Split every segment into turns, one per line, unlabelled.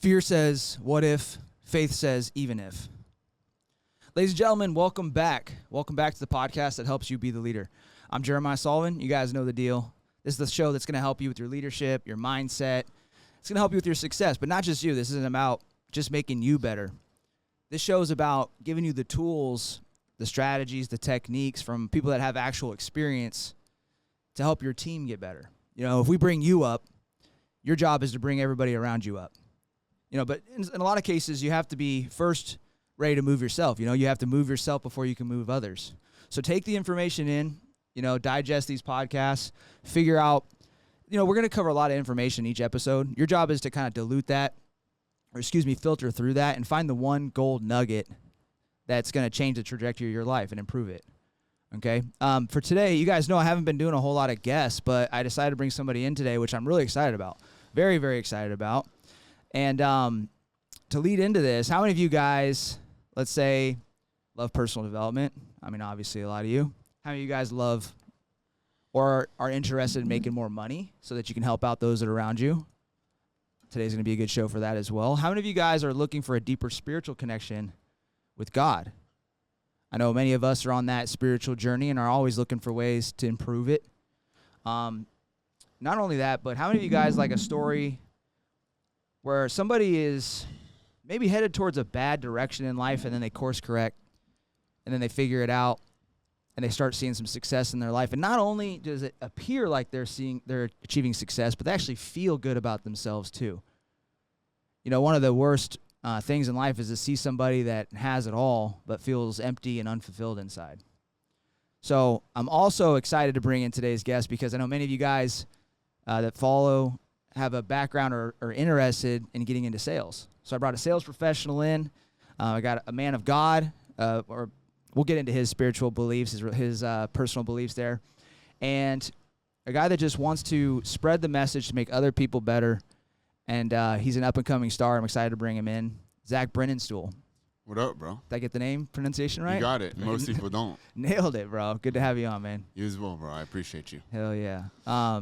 Fear says, what if? Faith says, even if. Ladies and gentlemen, welcome back. Welcome back to the podcast that helps you be the leader. I'm Jeramiah Solven. You guys know the deal. This is the show that's going to help you with your leadership, your mindset. It's going to help you with your success, but not just you. This isn't about just making you better. This show is about giving you the tools, the strategies, the techniques from people that have actual experience to help your team get better. You know, if we bring you up, your job is to bring everybody around you up. You know, but in a lot of cases, you have to be first ready to move yourself. You know, you have to move yourself before you can move others. So take the information in, you know, digest these podcasts, figure out, you know, we're going to cover a lot of information each episode. Your job is to kind of dilute that, or filter through that and find the one gold nugget that's going to change the trajectory of your life and improve it. Okay. For today, you guys know I haven't been doing a whole lot of guests, but I decided to bring somebody in today, which I'm really excited about. Very, very excited about. And to lead into this, how many of you guys, let's say, love personal development? I mean, obviously a lot of you. How many of you guys love or are interested in making more money so that you can help out those that are around you? Today's going to be a good show for that as well. How many of you guys are looking for a deeper spiritual connection with God? I know many of us are on that spiritual journey and are always looking for ways to improve it. Not only that, but how many of you guys like a story where somebody is maybe headed towards a bad direction in life and then they course correct and then they figure it out and they start seeing some success in their life? And not only does it appear like they're achieving success, but they actually feel good about themselves too. You know, one of the worst things in life is to see somebody that has it all but feels empty and unfulfilled inside. So I'm also excited to bring in today's guest because I know many of you guys that follow have a background or interested in getting into sales. So I brought a sales professional in. I got a man of God, or we'll get into his spiritual beliefs, his personal beliefs there, and a guy that just wants to spread the message to make other people better. And he's an up-and-coming star. I'm excited to bring him in. Zach Brininstool.
What up, bro?
Did I get the name pronunciation right?
You got it. Most people don't.
Nailed it, bro. Good to have you on, man.
You as well, bro. I appreciate you.
Hell yeah.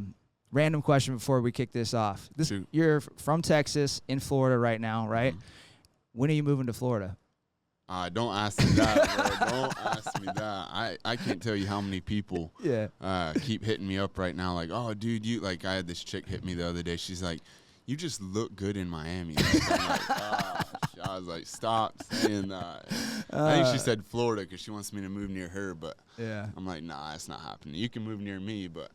Random question before we kick this off.
Shoot.
You're from Texas, in Florida right now, right? Mm-hmm. When are you moving to Florida?
Don't ask me that, bro. Don't ask me that. I can't tell you how many people keep hitting me up right now like, oh, dude, I had this chick hit me the other day. She's like, you just look good in Miami. I'm like, gosh. I was like, stop saying that. I think she said Florida because she wants me to move near her, but I'm like, nah, it's not happening. You can move near me, but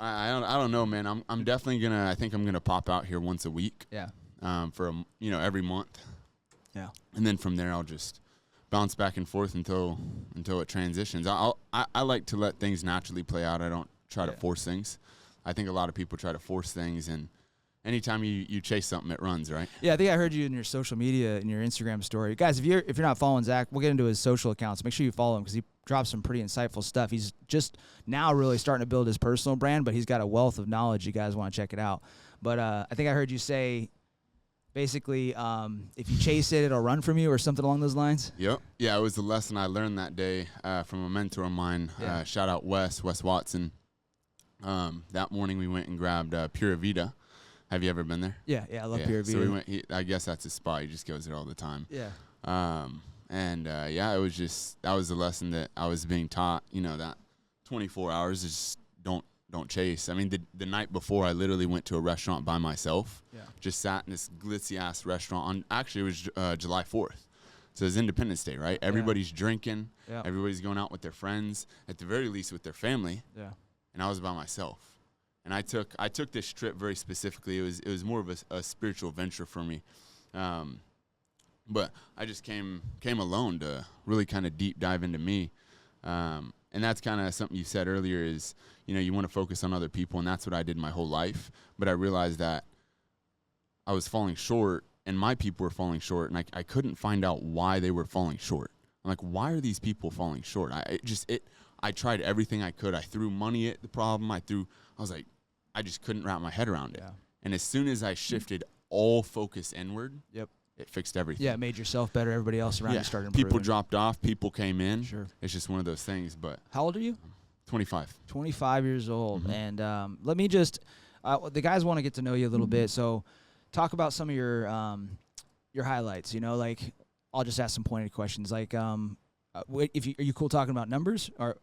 I don't know, man. I'm definitely I think I'm gonna pop out here once a week. Yeah. For every month. Yeah. And then from there I'll just bounce back and forth until it transitions. I like to let things naturally play out. I don't try to force things. I think a lot of people try to force things, and anytime you chase something, it runs, right? Yeah,
I think I heard you in your social media, in your Instagram story. Guys, if you're not following Zach, we'll get into his social accounts. Make sure you follow him because he drops some pretty insightful stuff. He's just now really starting to build his personal brand, but he's got a wealth of knowledge. You guys want to check it out. But I think I heard you say, basically, if you chase it, it'll run from you or something along those lines.
Yep. Yeah, it was the lesson I learned that day from a mentor of mine. Shout out Wes Watson. That morning we went and grabbed Pura Vida. Have you ever been there?
Yeah, I love Pura Vida.
So we went. I guess that's his spot. He just goes there all the time. Yeah. It was just that was the lesson that I was being taught. You know, that 24 hours is don't chase. I mean, the night before, I literally went to a restaurant by myself. Yeah. Just sat in this glitzy ass restaurant. Actually, it was July 4th. So it's Independence Day, right? Everybody's drinking. Yeah. Everybody's going out with their friends. At the very least, with their family. Yeah. And I was by myself. And I took this trip very specifically. It was more of a spiritual venture for me, but I just came alone to really kind of deep dive into me, and that's kind of something you said earlier is you want to focus on other people, and that's what I did my whole life. But I realized that I was falling short, and my people were falling short, and I couldn't find out why they were falling short. I'm like, why are these people falling short? I tried everything I could. I threw money at the problem. I was like, I just couldn't wrap my head around it. Yeah. And as soon as I shifted all focus inward, it fixed everything.
Yeah, it made yourself better. Everybody else around you started improving.
People dropped off. People came in. Sure. It's just one of those things. But
how old are you?
25.
25 years old. Mm-hmm. And let me just, the guys want to get to know you a little bit. So talk about some of your highlights. You know, like I'll just ask some pointed questions. Like, are you cool talking about numbers or?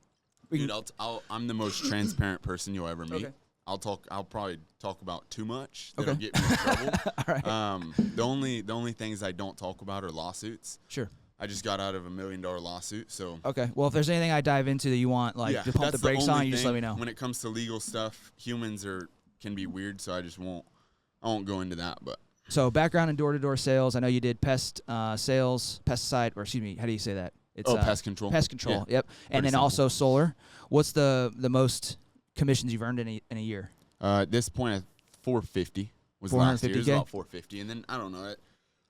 Dude, I'm the most transparent person you'll ever meet.
Okay.
I'll probably talk about too much.
Okay.
That'll get me in trouble.
All right.
The only things I don't talk about are lawsuits.
Sure.
I just got out of $1 million lawsuit, so.
Okay. Well, if there's anything I dive into that you want, like to pump the brakes on, you just let me know.
When it comes to legal stuff, humans can be weird, so I won't go into that. But
so background in door-to-door sales. I know you did pest sales, pesticide, or excuse me, how do you say that? It's
pest control.
Pest control.
Yeah.
Yep. And then
simple.
Also solar. What's the most commissions you've earned in a year?
At this point, 450 was last year. It was
450K?
about 450, and then I don't know.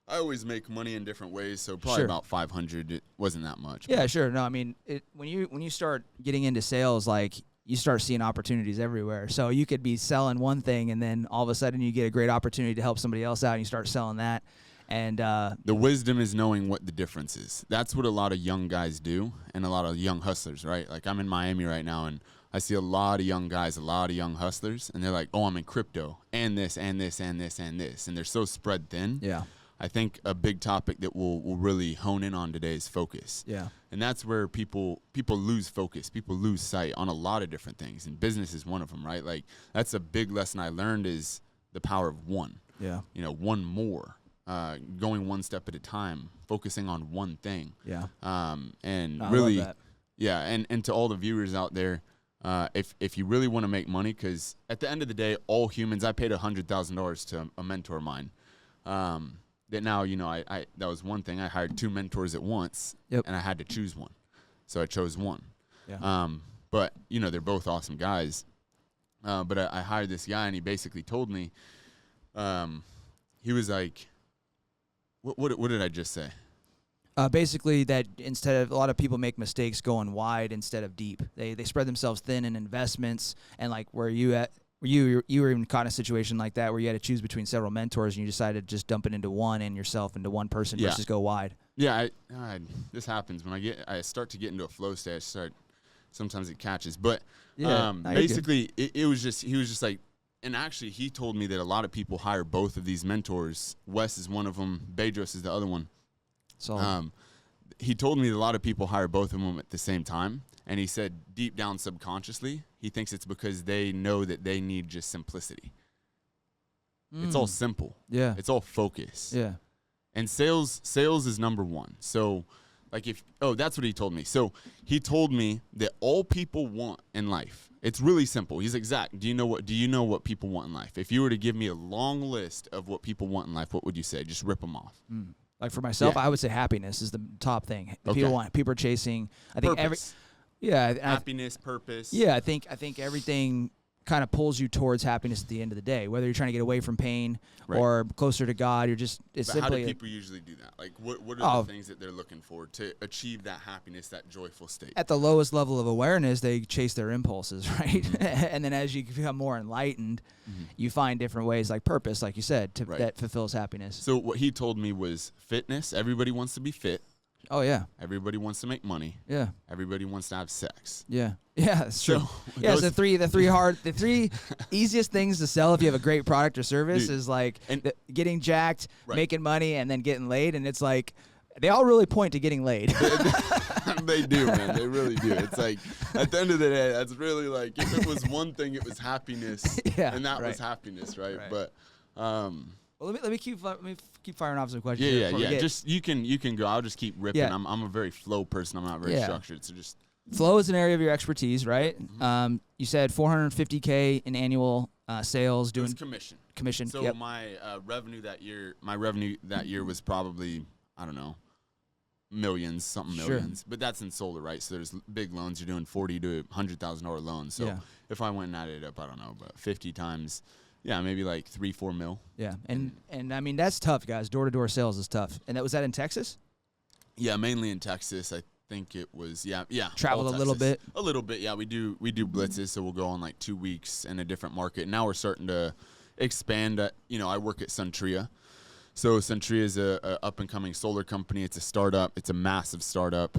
I always make money in different ways, so probably about 500. It wasn't that much.
Yeah, sure. No, I mean, when you start getting into sales, like you start seeing opportunities everywhere. So you could be selling one thing, and then all of a sudden you get a great opportunity to help somebody else out, and you start selling that. And
the wisdom is knowing what the difference is. That's what a lot of young guys do, and a lot of young hustlers, right? Like I'm in Miami right now, and I see a lot of young guys, a lot of young hustlers, and they're like, "Oh, I'm in crypto, and this, and this, and this, and this," and they're so spread thin.
Yeah.
I think a big topic that we'll really hone in on today is focus.
Yeah.
And that's where people lose focus. People lose sight on a lot of different things, and business is one of them, right? Like that's a big lesson I learned is the power of one.
Yeah.
You know, one more. Going one step at a time, focusing on one thing.
Yeah.
And
I
really,
love that.
yeah. And to all the viewers out there, if you really want to make money, because at the end of the day, all humans, I paid $100,000 to a mentor of mine. That now, you know, I that was one thing. I hired 2 mentors at once, and I had to choose one, so I chose one.
Yeah.
But you know, they're both awesome guys. But I hired this guy, and he basically told me, he was like. What did I just say?
Basically, that instead of a lot of people make mistakes going wide instead of deep. They spread themselves thin in investments, and like where you were even caught in a situation like that where you had to choose between several mentors and you decided to just dump it into one and yourself into one person versus go wide.
Yeah, this happens when I start to get into a flow state. Sometimes it catches, but basically he was just like. And actually, he told me that a lot of people hire both of these mentors. Wes is one of them. Bedros is the other one.
So
he told me that a lot of people hire both of them at the same time. And he said deep down subconsciously, he thinks it's because they know that they need just simplicity. It's all simple.
Yeah.
It's all focus.
Yeah.
And sales is number one. So like that's what he told me. So he told me that all people want in life, it's really simple. He's like, Zach, do you know what people want in life? If you were to give me a long list of what people want in life, what would you say? Just rip them off.
Like for myself, I would say happiness is the top thing.
Okay.
People are chasing. I think
purpose. Happiness, purpose.
Yeah, I think everything kind of pulls you towards happiness at the end of the day. Whether you're trying to get away from pain or closer to God, it's
but
simply.
How do people usually do that? Like, what are the things that they're looking for to achieve that happiness, that joyful state?
At the lowest level of awareness, they chase their impulses, right? Mm-hmm. And then as you become more enlightened, you find different ways, like purpose, like you said, that fulfills happiness.
So what he told me was fitness. Everybody wants to be fit.
Oh, yeah.
Everybody wants to make money.
Yeah.
Everybody wants to have sex.
Yeah. Yeah, that's true.
So
the three easiest things to sell if you have a great product or service is like getting jacked, making money, and then getting laid. And it's like they all really point to getting laid.
They do, man. They really do. It's like at the end of the day, that's really like if it was one thing, it was happiness.
And
that was happiness, right? But
well, let me keep firing off some questions.
Yeah. Just you can go. I'll just keep ripping.
Yeah.
I'm a very flow person. I'm not very structured. So just
flow is an area of your expertise, right? Mm-hmm. You said $450K in annual sales. Doing commission.
So my revenue that year was probably millions. But that's in solar, right? So there's big loans. You're doing $40,000 to $100,000 loans. So if I went and added it up, I don't know, but 50 times. Yeah, maybe like 3-4 mil.
Yeah, and I mean that's tough, guys. Door-to-door sales is tough. And was that in Texas?
Yeah, mainly in Texas. I think it was. Yeah.
Traveled a little bit.
A little bit. Yeah, we do blitzes, so we'll go on like 2 weeks in a different market. Now we're starting to expand. I work at Suntria, So Centria is a up and coming solar company. It's a startup. It's a massive startup.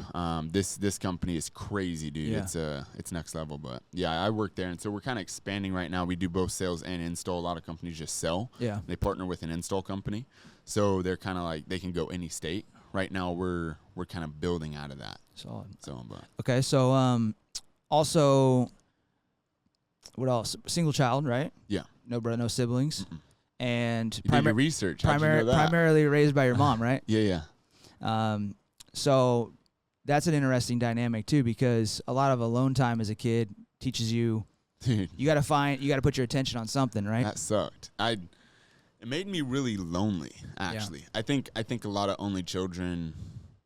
This company is crazy, dude. Yeah. It's next level. But yeah, I work there, and so we're kind of expanding right now. We do both sales and install. A lot of companies just sell.
Yeah.
They partner with an install company, so they're kind of like they can go any state. Right now, we're kind of building out of that.
Solid.
So, but
okay. So also, what else? Single child, right?
Yeah.
No siblings.
Mm-mm.
And
you did your research. How'd you know that?
Primarily raised by your mom, right?
Yeah.
So that's an interesting dynamic too, because a lot of alone time as a kid teaches you,
dude,
you got to put your attention on something, right?
That sucked. It made me really lonely, actually. Yeah. I think a lot of only children,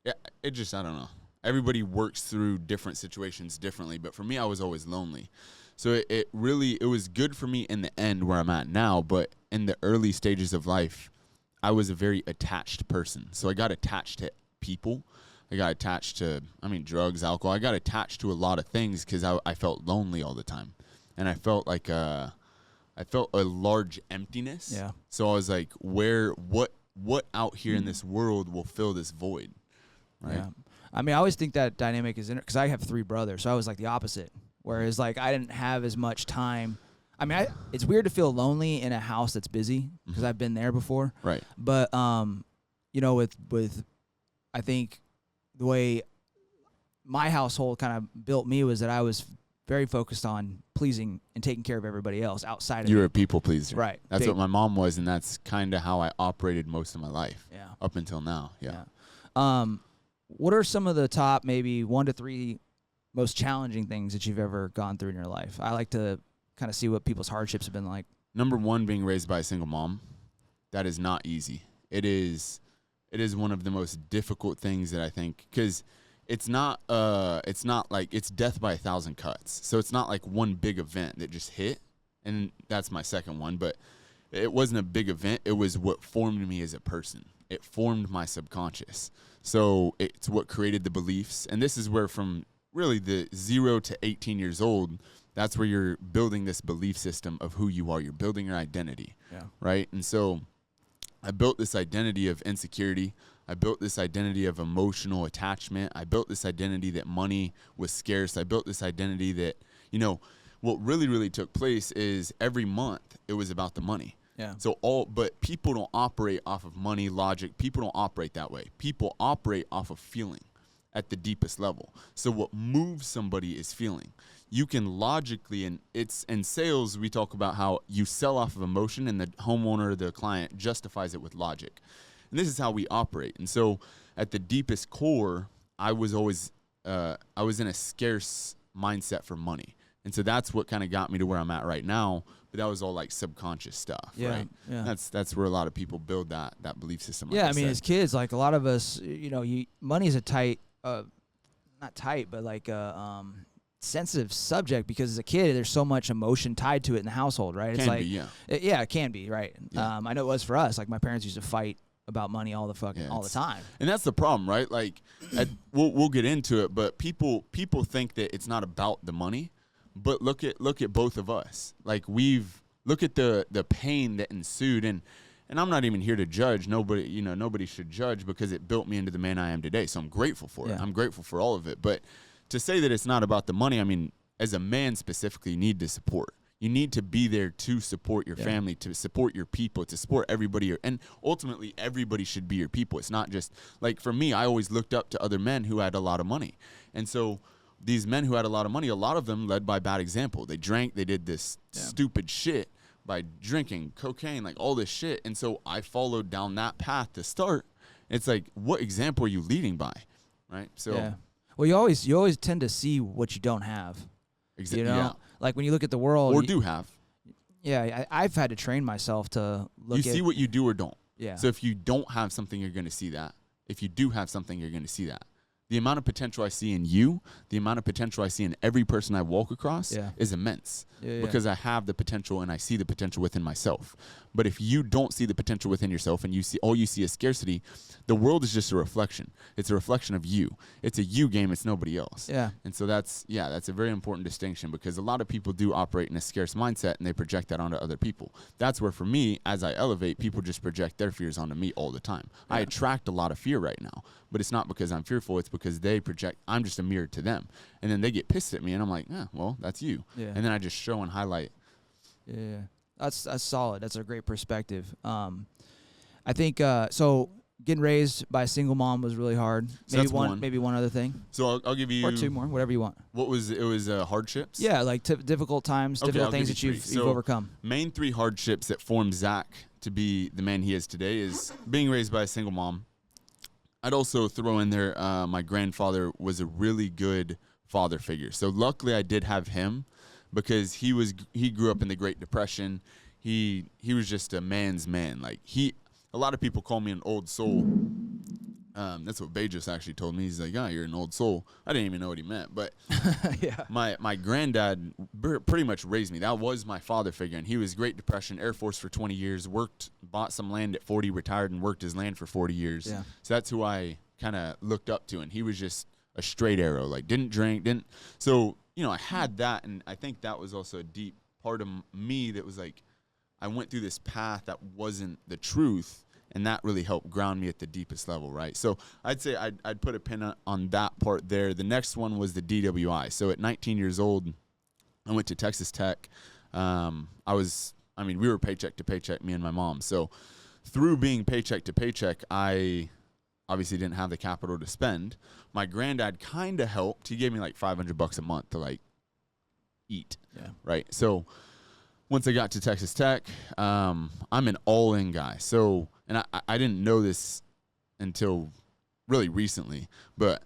I don't know. Everybody works through different situations differently, but for me, I was always lonely. So it was good for me in the end where I'm at now, but in the early stages of life, I was a very attached person. So I got attached to people. I got attached to, drugs, alcohol. I got attached to a lot of things because I felt lonely all the time. And I felt like I felt a large emptiness.
Yeah.
So I was like, what out here in this world will fill this void? Right.
Yeah. I always think that dynamic is because I have 3 brothers, so I was like the opposite. Whereas, like, I didn't have as much time. It's weird to feel lonely in a house that's busy because I've been there before.
Right.
But, with I think the way my household kind of built me was that I was very focused on pleasing and taking care of everybody else outside of
you were a people pleaser.
Right.
That's what my mom was, and that's kind of how I operated most of my life.
Yeah.
Up until now. Yeah.
What are some of the top maybe 1 to 3 most challenging things that you've ever gone through in your life? I like to kind of see what people's hardships have been like.
Number 1, being raised by a single mom. That is not easy. It is one of the most difficult things that I think, because it's not like it's death by 1,000 cuts. So it's not like one big event that just hit, and that's my second one. But it wasn't a big event. It was what formed me as a person. It formed my subconscious. So it's what created the beliefs. And this is where from really the 0 to 18 years old, that's where you're building this belief system of who you are. You're building your identity, right? And so I built this identity of insecurity. I built this identity of emotional attachment. I built this identity that money was scarce. I built this identity that, what really, really took place is every month it was about the money.
Yeah.
But people don't operate off of money, logic. People don't operate that way. People operate off of feeling at the deepest level. So what moves somebody is feeling. You can logically, and it's in sales, we talk about how you sell off of emotion and the homeowner, the client, justifies it with logic. And this is how we operate. And so at the deepest core, I was always, I was in a scarce mindset for money. And so that's what kind of got me to where I'm at right now. But that was all like subconscious stuff, right?
Yeah.
That's where a lot of people build that belief system.
Like as kids, like a lot of us, money's a tight, not tight, but like a sensitive subject, because as a kid, there's so much emotion tied to it in the household, right? It's it can be, right? Yeah. I know it was for us. Like my parents used to fight about money all the time.
And that's the problem, right? Like we'll get into it, but people think that it's not about the money. But look at both of us. Like look at the pain that ensued, and I'm not even here to judge. Nobody should judge, because it built me into the man I am today. So I'm grateful for it. I'm grateful for all of it. But to say that it's not about the money, as a man specifically, you need to support. You need to be there to support your family, to support your people, to support everybody. And ultimately, everybody should be your people. It's not just, like, for me, I always looked up to other men who had a lot of money. And so these men who had a lot of money, a lot of them led by bad example. They drank, they did this stupid shit by drinking, cocaine, like all this shit. And so I followed down that path to start. It's like, what example are you leading by? Right? So
well, you always tend to see what you don't have.
Exactly.
Like when you look at the world,
or do have.
Yeah, I've had to train myself to look at.
You see what you do or don't.
Yeah.
So if you don't have something, you're going to see that. If you do have something, you're going to see that. The amount of potential I see in you, the amount of potential I see in every person I walk across is immense, because I have the potential and I see the potential within myself. But if you don't see the potential within yourself and all you see is scarcity, the world is just a reflection. It's a reflection of you. It's a you game. It's nobody else.
Yeah.
And so that's a very important distinction, because a lot of people do operate in a scarce mindset and they project that onto other people. That's where, for me, as I elevate, people just project their fears onto me all the time. Yeah. I attract a lot of fear right now, but it's not because I'm fearful. It's because they project. I'm just a mirror to them. And then they get pissed at me and I'm like, well, that's you. Yeah. And then I just show and highlight.
Yeah. That's solid. That's a great perspective. I think so. Getting raised by a single mom was really hard.
So
maybe one other thing.
So I'll give you,
or two more, whatever you want.
What was it? Was hardships?
Yeah, like difficult times, difficult things that you've overcome.
Main 3 hardships that formed Zach to be the man he is today is being raised by a single mom. I'd also throw in there my grandfather was a really good father figure. So luckily I did have him, because he grew up in the Great Depression. He was just a man's man. Like a lot of people call me an old soul. That's what Bejos actually told me. He's like, you're an old soul. I didn't even know what he meant. But
yeah.
My granddad pretty much raised me. That was my father figure. And he was Great Depression, Air Force for 20 years, bought some land at 40, retired, and worked his land for 40 years. Yeah. So that's who I kind of looked up to. And he was just a straight arrow. Like, didn't drink, So, I had that. And I think that was also a deep part of me that was like, I went through this path that wasn't the truth, and that really helped ground me at the deepest level, right? So I'd say I'd put a pin on that part there. The next one was the DWI. So at 19 years old, I went to Texas Tech. We were paycheck to paycheck, me and my mom. So through being paycheck to paycheck, I obviously didn't have the capital to spend. My granddad kind of helped. He gave me like $500 a month to like eat, right? So once I got to Texas Tech, I'm an all-in guy. So, and I didn't know this until really recently, but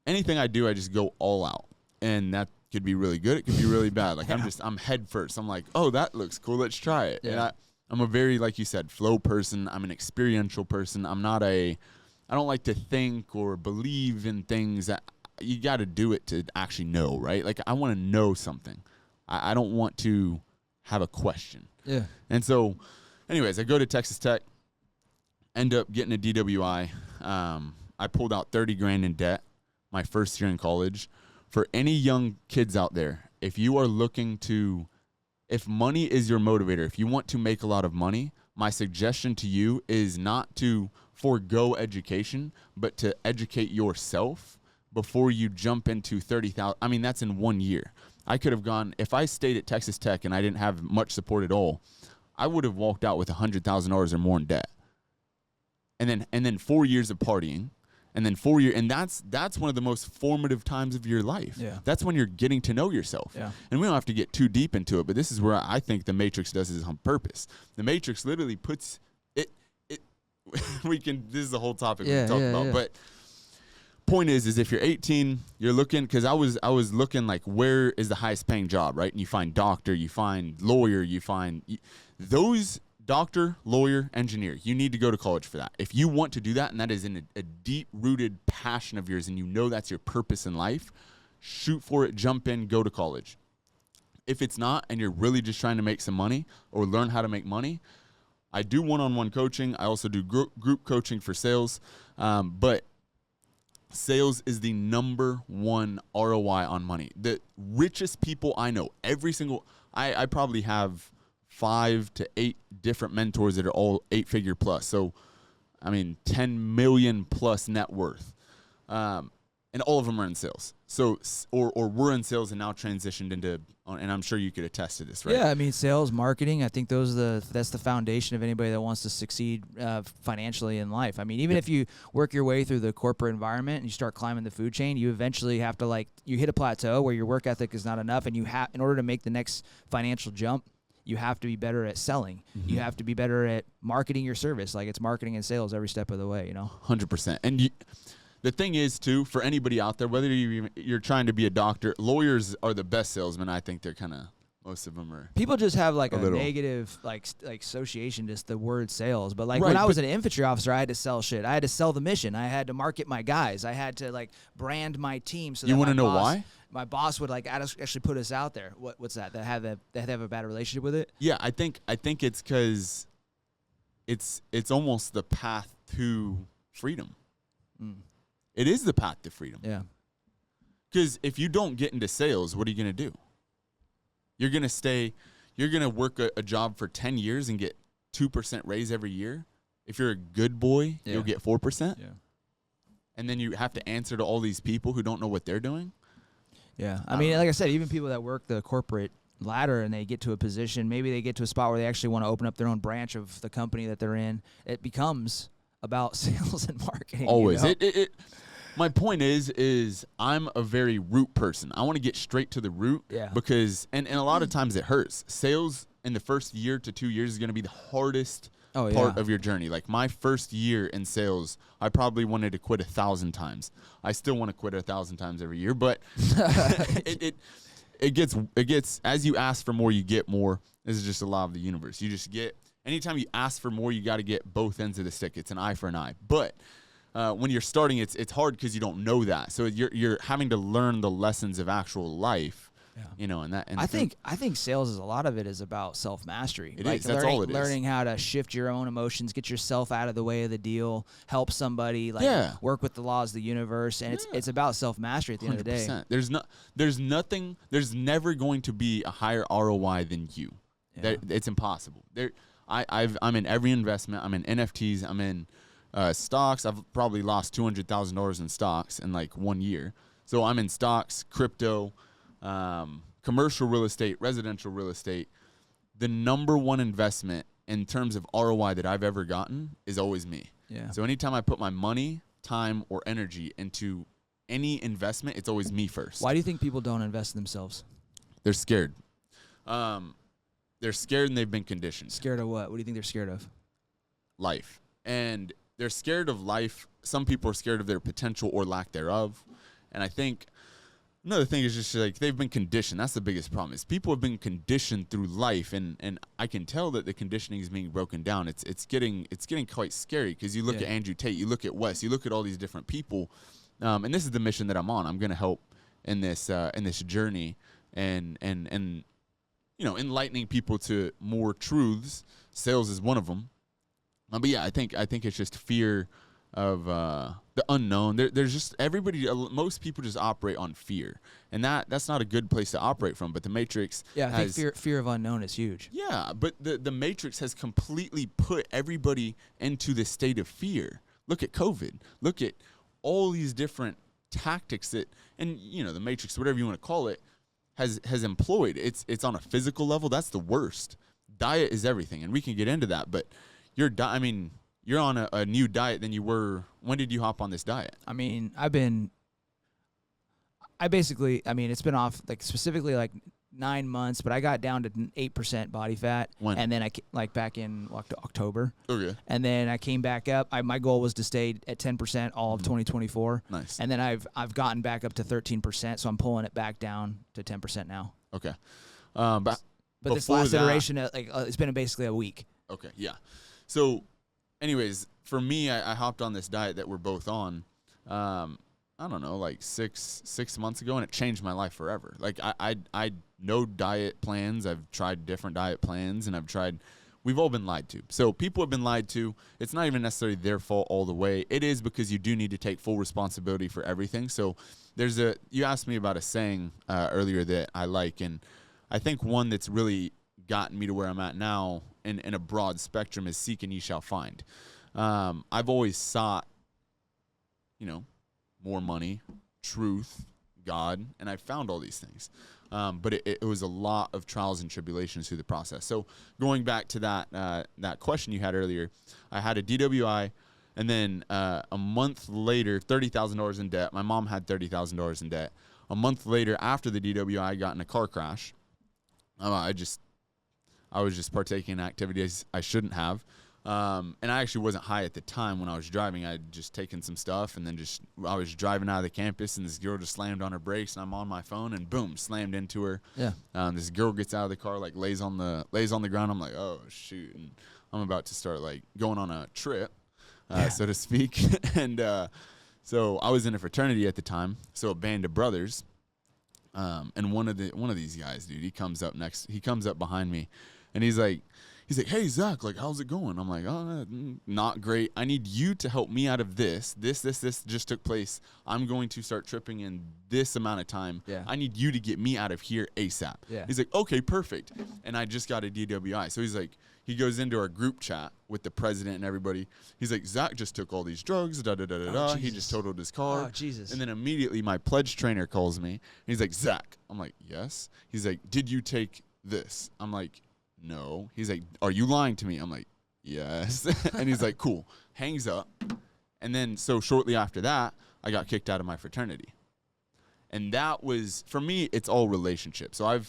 anything I do, I just go all out. And that could be really good. It could be really bad. Like I'm head first. I'm like, oh, that looks cool. Let's try it. Yeah. And I'm a very, like you said, flow person. I'm an experiential person. I don't like to think or believe in things that you got to do it to actually know, right? Like I want to know something. I don't want to have a question. Yeah. And so, anyways, I go to Texas Tech, end up getting a DWI. I pulled out $30,000 in debt my first year in college. For any young kids out there, if you are looking to, if money is your motivator, if you want to make a lot of money, my suggestion to you is not to forego education, but to educate yourself before you jump into 30,000. I mean, that's in 1 year. I could have gone, if I stayed at Texas Tech and I didn't have much support at all, I would have walked out with $100,000 or more in debt. And then 4 years of partying, and then 4 years, and that's one of the most formative times of your life. Yeah. That's when you're getting to know yourself. Yeah. And we don't have to get too deep into it, but this is where I think the Matrix does this on purpose. The Matrix literally puts it this is the whole topic we talk about, but point is if you're 18, you're looking, because I was looking like, where is the highest paying job, right? And you find doctor, you find lawyer, you find those doctor, lawyer, engineer. You need to go to college for that. If you want to do that, and that is in a deep-rooted passion of yours, and you know that's your purpose in life, shoot for it, jump in, go to college. If it's not, and you're really just trying to make some money or learn how to make money, I do one-on-one coaching. I also do group coaching for sales, but sales is the #1 ROI on money. The richest people I know, I probably have 5 to 8 different mentors that are all 8-figure plus. So, 10 million plus net worth. And all of them are in sales. So, or were in sales and now transitioned into, and I'm sure you could attest to this, right?
Yeah, sales, marketing, I think that's the foundation of anybody that wants to succeed financially in life. Even if you work your way through the corporate environment and you start climbing the food chain, you eventually have to you hit a plateau where your work ethic is not enough, and in order to make the next financial jump, you have to be better at selling. Mm-hmm. You have to be better at marketing your service. Like, it's marketing and sales every step of the way,
100%. And the thing is, too, for anybody out there, whether you're trying to be a doctor, lawyers are the best salesmen. I think they're kind of, most of them are.
People just have a negative association, just the word sales. But when I was an infantry officer, I had to sell shit. I had to sell the mission. I had to market my guys. I had to brand my team. So
you want to know why?
My boss would actually put us out there. What's that? That have a bad relationship with it?
Yeah, I think it's because it's almost the path to freedom. It is the path to freedom.
Yeah.
Because if you don't get into sales, what are you going to do? You're going to work a job for 10 years and get 2% raise every year. If you're a good boy, you'll get 4%.
Yeah.
And then you have to answer to all these people who don't know what they're doing.
Yeah. I mean, like I said, even people that work the corporate ladder and they get to a position, maybe they get to a spot where they actually want to open up their own branch of the company that they're in. It becomes about sales and marketing.
Always. You know? My point is I'm a very root person. I want to get straight to the root because, and a lot of times it hurts. Sales in the first year to 2 years is going to be the hardest part of your journey. Like my first year in sales, I probably wanted to quit 1,000 times. I still want to quit 1,000 times every year, but it gets, as you ask for more, you get more. This is just a law of the universe. You just get, anytime you ask for more, you got to get both ends of the stick. It's an eye for an eye. But when you're starting, it's hard because you don't know that. So you're having to learn the lessons of actual life. Yeah. You know, and I think
sales is a lot of it is about self mastery.
It is. That's all it is.
Learning how to shift your own emotions, get yourself out of the way of the deal, help somebody, work with the laws of the universe, and it's about self mastery at the 100%. End of the day.
There's never going to be a higher ROI than you. Yeah. It's impossible. I'm in every investment. I'm in NFTs. I'm in stocks. I've probably lost $200,000 in stocks in like 1 year. So I'm in stocks, crypto, commercial real estate, residential real estate. The number one investment in terms of ROI that I've ever gotten is always me.
Yeah.
So anytime I put my money, time, or energy into any investment, it's always me first.
Why do you think people don't invest in themselves?
They're scared. They're scared and they've been conditioned.
Scared of what? What do you think they're scared of?
Life. And they're scared of life. Some people are scared of their potential or lack thereof. And I think another thing is just like they've been conditioned. That's the biggest problem. Is people have been conditioned through life, and I can tell that the conditioning is being broken down. It's getting quite scary because you look at Andrew Tate, you look at Wes, you look at all these different people, and this is the mission that I'm on. I'm going to help in this journey and you know, enlightening people to more truths. Sales is one of them. But yeah, I think it's just fear of the unknown. There's just most people just operate on fear, and that's not a good place to operate from. But the Matrix,
I think fear of unknown is huge.
Yeah, but the Matrix has completely put everybody into this state of fear. Look at COVID. Look at all these different tactics that, and you know, the Matrix, whatever you want to call it, has employed. It's on a physical level. That's the worst. Diet is everything, and we can get into that. But you're on a new diet than you were. When did you hop on this diet?
I mean, it's been off like specifically like 9 months, but I got down to 8% body fat.
When?
And then back in October.
Okay.
And then I came back up. My goal was to stay at 10% all of 2024.
Nice.
And then I've gotten back up to 13%, so I'm pulling it back down to 10% now.
Okay.
But this last iteration, it's been basically a week.
Okay, yeah. So, anyways, for me, I hopped on this diet that we're both on. I don't know, like six months ago, and it changed my life forever. Like I know diet plans. I've tried different diet plans, and we've all been lied to. So people have been lied to. It's not even necessarily their fault all the way. It is because you do need to take full responsibility for everything. So you asked me about a saying earlier that I like, and I think one that's really gotten me to where I'm at now in a broad spectrum is seek and ye shall find. I've always sought, more money, truth, God, and I found all these things. But it was a lot of trials and tribulations through the process. So going back to that question you had earlier, I had a DWI, and then a month later, $30,000 in debt. My mom had $30,000 in debt. A month later, after the DWI, I got in a car crash. I was just partaking in activities I shouldn't have. And I actually wasn't high at the time when I was driving. I had just taken some stuff, and then I was driving out of the campus, and this girl just slammed on her brakes, and I'm on my phone, and boom, slammed into her.
Yeah.
This girl gets out of the car, like lays on the ground. I'm like, oh shoot, and I'm about to start like going on a trip, so to speak. And so I was in a fraternity at the time, so a band of brothers. And one of these guys, dude, he comes up behind me, and he's like, He's like, hey, Zach, like, how's it going? I'm like, oh, not great. I need you to help me out of this. This just took place. I'm going to start tripping in this amount of time.
Yeah.
I need you to get me out of here ASAP.
Yeah.
He's like, okay, perfect. And I just got a DWI. So he's like, he goes into our group chat with the president and everybody. He's like, Zach just took all these drugs, da-da-da-da-da. He just totaled his car.
Oh, Jesus.
And then immediately my pledge trainer calls me. And he's like, Zach. I'm like, yes. He's like, did you take this? I'm like, no. He's like, are you lying to me? I'm like, yes. And he's like, cool. Hangs up. And then so shortly after that, I got kicked out of my fraternity. And that was, for me, it's all relationship. So I had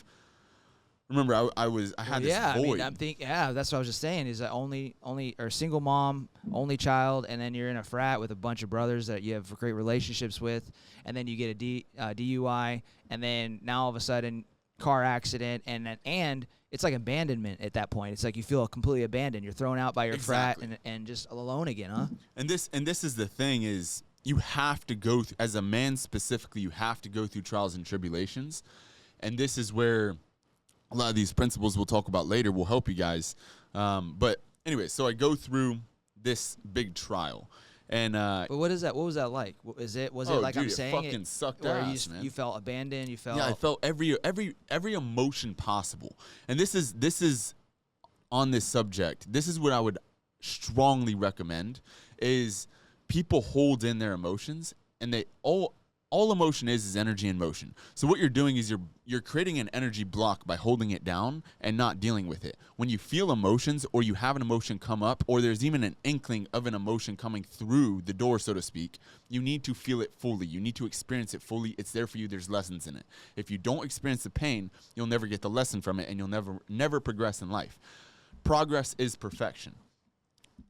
this void.
I mean, that's what I was just saying is that only or single mom, only child, and then you're in a frat with a bunch of brothers that you have great relationships with, and then you get a DUI, and then now all of a sudden car accident, and it's like abandonment at that point. It's like you feel completely abandoned. You're thrown out by your frat and just alone again, huh?
And this is the thing is you have to go as a man specifically, you have to go through trials and tribulations, and this is where a lot of these principles we'll talk about later will help you guys. But anyway, so I go through this big trial. And
but what is that? What was that like? Was it like
dude,
I'm saying?
It fucking sucked ass, man.
You felt abandoned. You felt.
Yeah, I felt every emotion possible. And this is on this subject. This is what I would strongly recommend: is people hold in their emotions, and they all emotion is energy in motion. So what you're doing is you're creating an energy block by holding it down and not dealing with it. When you feel emotions or you have an emotion come up or there's even an inkling of an emotion coming through the door, so to speak, you need to feel it fully. You need to experience it fully. It's there for you. There's lessons in it. If you don't experience the pain, you'll never get the lesson from it and you'll never progress in life. Progress is perfection.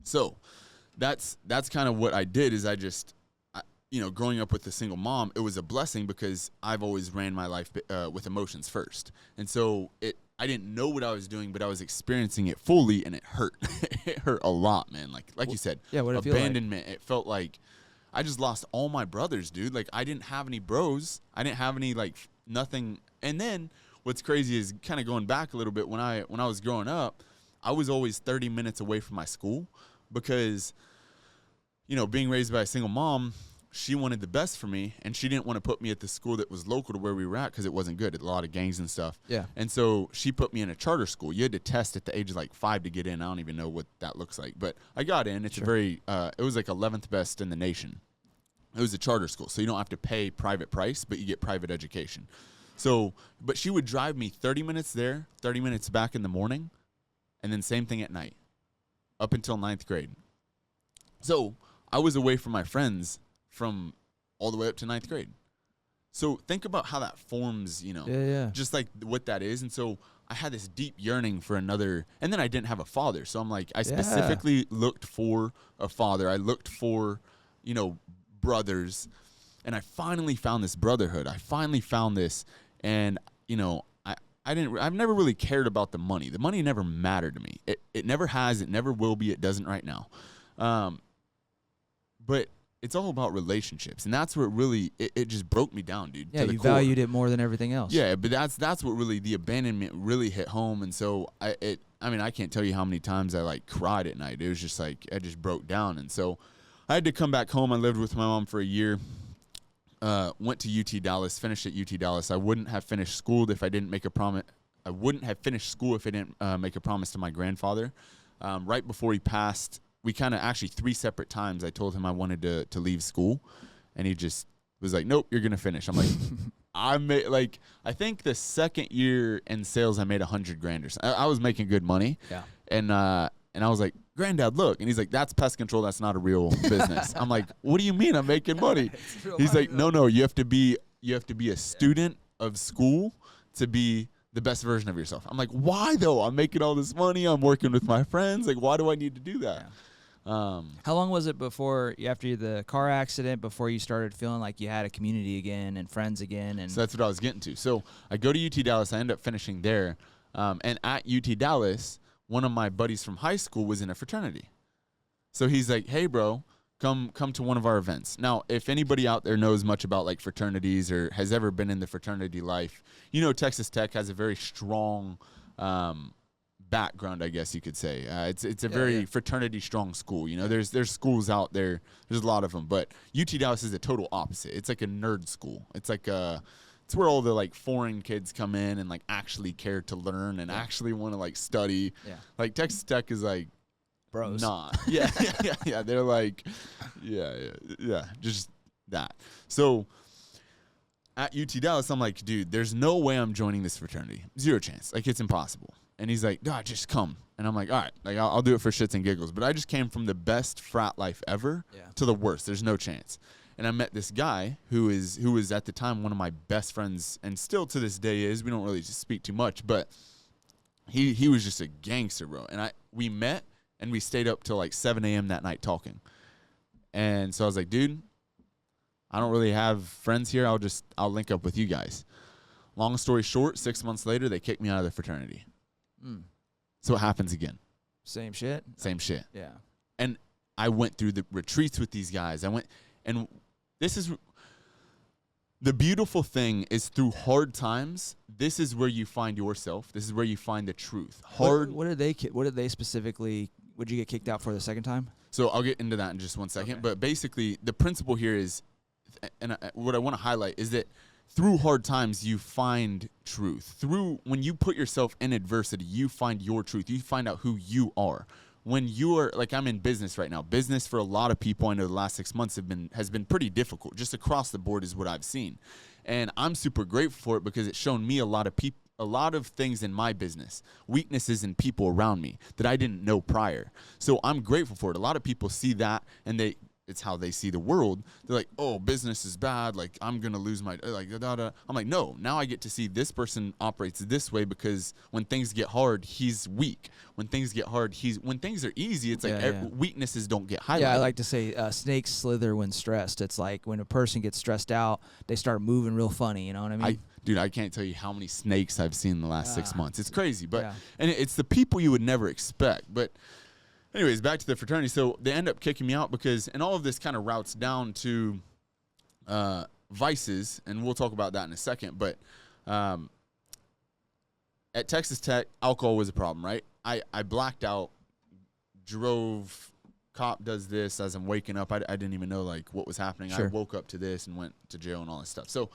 So that's kind of what I did is growing up with a single mom, it was a blessing because I've always ran my life with emotions first. And so I didn't know what I was doing, but I was experiencing it fully, and it hurt. It hurt a lot, man. Like you said,
what it
abandonment. It felt like I just lost all my brothers, dude. Like I didn't have any bros. I didn't have any nothing. And then what's crazy is kind of going back a little bit when I was growing up, I was always 30 minutes away from my school because, being raised by a single mom, she wanted the best for me, and she didn't want to put me at the school that was local to where we were at because it wasn't good. A lot of gangs and stuff.
Yeah.
And so she put me in a charter school. You had to test at the age of 5 to get in. I don't even know what that looks like. But I got in. It's it was 11th best in the nation. It was a charter school, so you don't have to pay private price, but you get private education. So, but she would drive me 30 minutes there, 30 minutes back in the morning, and then same thing at night up until 9th grade. So I was away from my friends from all the way up to 9th grade. So think about how that forms, just like what that is. And so I had this deep yearning for another, and then I didn't have a father. So I'm like, I specifically looked for a father. I looked for, brothers, and I finally found this brotherhood. I finally found this, and, I've never really cared about the money. The money never mattered to me. It never has. It never will be. It doesn't right now. But it's all about relationships, and that's what really it just broke me down, dude.
Yeah, you valued it more than everything else.
Yeah, but that's what really the abandonment really hit home, and so I can't tell you how many times I cried at night. It was just I just broke down, and so I had to come back home. I lived with my mom for a year. Went to UT Dallas, finished at UT Dallas. I wouldn't have finished school if I didn't make a promise. I wouldn't have finished school if I didn't make a promise to my grandfather. Right before he passed, we kind of actually 3 separate times I told him I wanted to leave school, and he just was like, nope, you're going to finish. I'm like, I think the second year in sales, I made $100,000 or something. I was making good money.
Yeah.
And I was like, Granddad, look. And he's like, that's pest control. That's not a real business. I'm like, what do you mean I'm making money? He's like, no, you have to be a student of school to be the best version of yourself. I'm like, why though? I'm making all this money. I'm working with my friends. Like, why do I need to do that?
Yeah. How long was it after the car accident, before you started feeling like you had a community again and friends again? And
so that's what I was getting to. So I go to UT Dallas. I end up finishing there. And at UT Dallas, one of my buddies from high school was in a fraternity. So he's like, hey, bro, come to one of our events. Now, if anybody out there knows much about fraternities or has ever been in the fraternity life, Texas Tech has a very strong background, I guess you could say. It's a very fraternity strong school. You know, there's schools out there. There's a lot of them, but UT Dallas is the total opposite. It's like a nerd school. It's like it's where all the like foreign kids come in and like actually care to learn and actually want to like study. Yeah. Like Texas Tech is like
bros.
Nah. Yeah. They're like, just that. So at UT Dallas, I'm like, dude, there's no way I'm joining this fraternity. Zero chance. Like, it's impossible. And he's like, nah, just come. And I'm like, all right, like I'll do it for shits and giggles. But I just came from the best frat life ever to the worst. There's no chance. And I met this guy who was at the time one of my best friends, and still to this day is. We don't really just speak too much, but he was just a gangster, bro. And we met and we stayed up till like 7 a.m. that night talking. And so I was like, dude, I don't really have friends here. I'll link up with you guys. Long story short, 6 months later, they kicked me out of the fraternity. So it happens again.
Same shit?
Same shit.
Yeah.
And I went through the retreats with these guys. And this is the beautiful thing is through hard times, this is where you find yourself. This is where you find the truth.
What did they specifically, would you get kicked out for the second time?
So I'll get into that in just 1 second. Okay. But basically, the principle here is, and what I want to highlight is that through hard times, you find truth. When you put yourself in adversity, you find your truth. You find out who you are. When you're, like, I'm in business right now. Business for a lot of people, I know the last 6 months has been pretty difficult. Just across the board is what I've seen. And I'm super grateful for it because it's shown me a lot of things in my business, weaknesses in people around me that I didn't know prior. So I'm grateful for it. A lot of people see that, and it's how they see the world. They're like, oh, business is bad. Like, I'm going to lose my, like, da-da. I'm like, no, now I get to see this person operates this way because when things get hard, he's weak. When things get hard, when things are easy, it's like weaknesses don't get highlighted.
Yeah, I like to say snakes slither when stressed. It's like when a person gets stressed out, they start moving real funny. You know what I mean?
Dude, I can't tell you how many snakes I've seen in the last 6 months. It's crazy. And it's the people you would never expect. But anyways, back to the fraternity. So they end up kicking me out because, and all of this kind of routes down to vices, and we'll talk about that in a second. But at Texas Tech, alcohol was a problem, right? I blacked out, drove, cop does this as I'm waking up. I didn't even know, like, what was happening. Sure. I woke up to this and went to jail and all this stuff. So,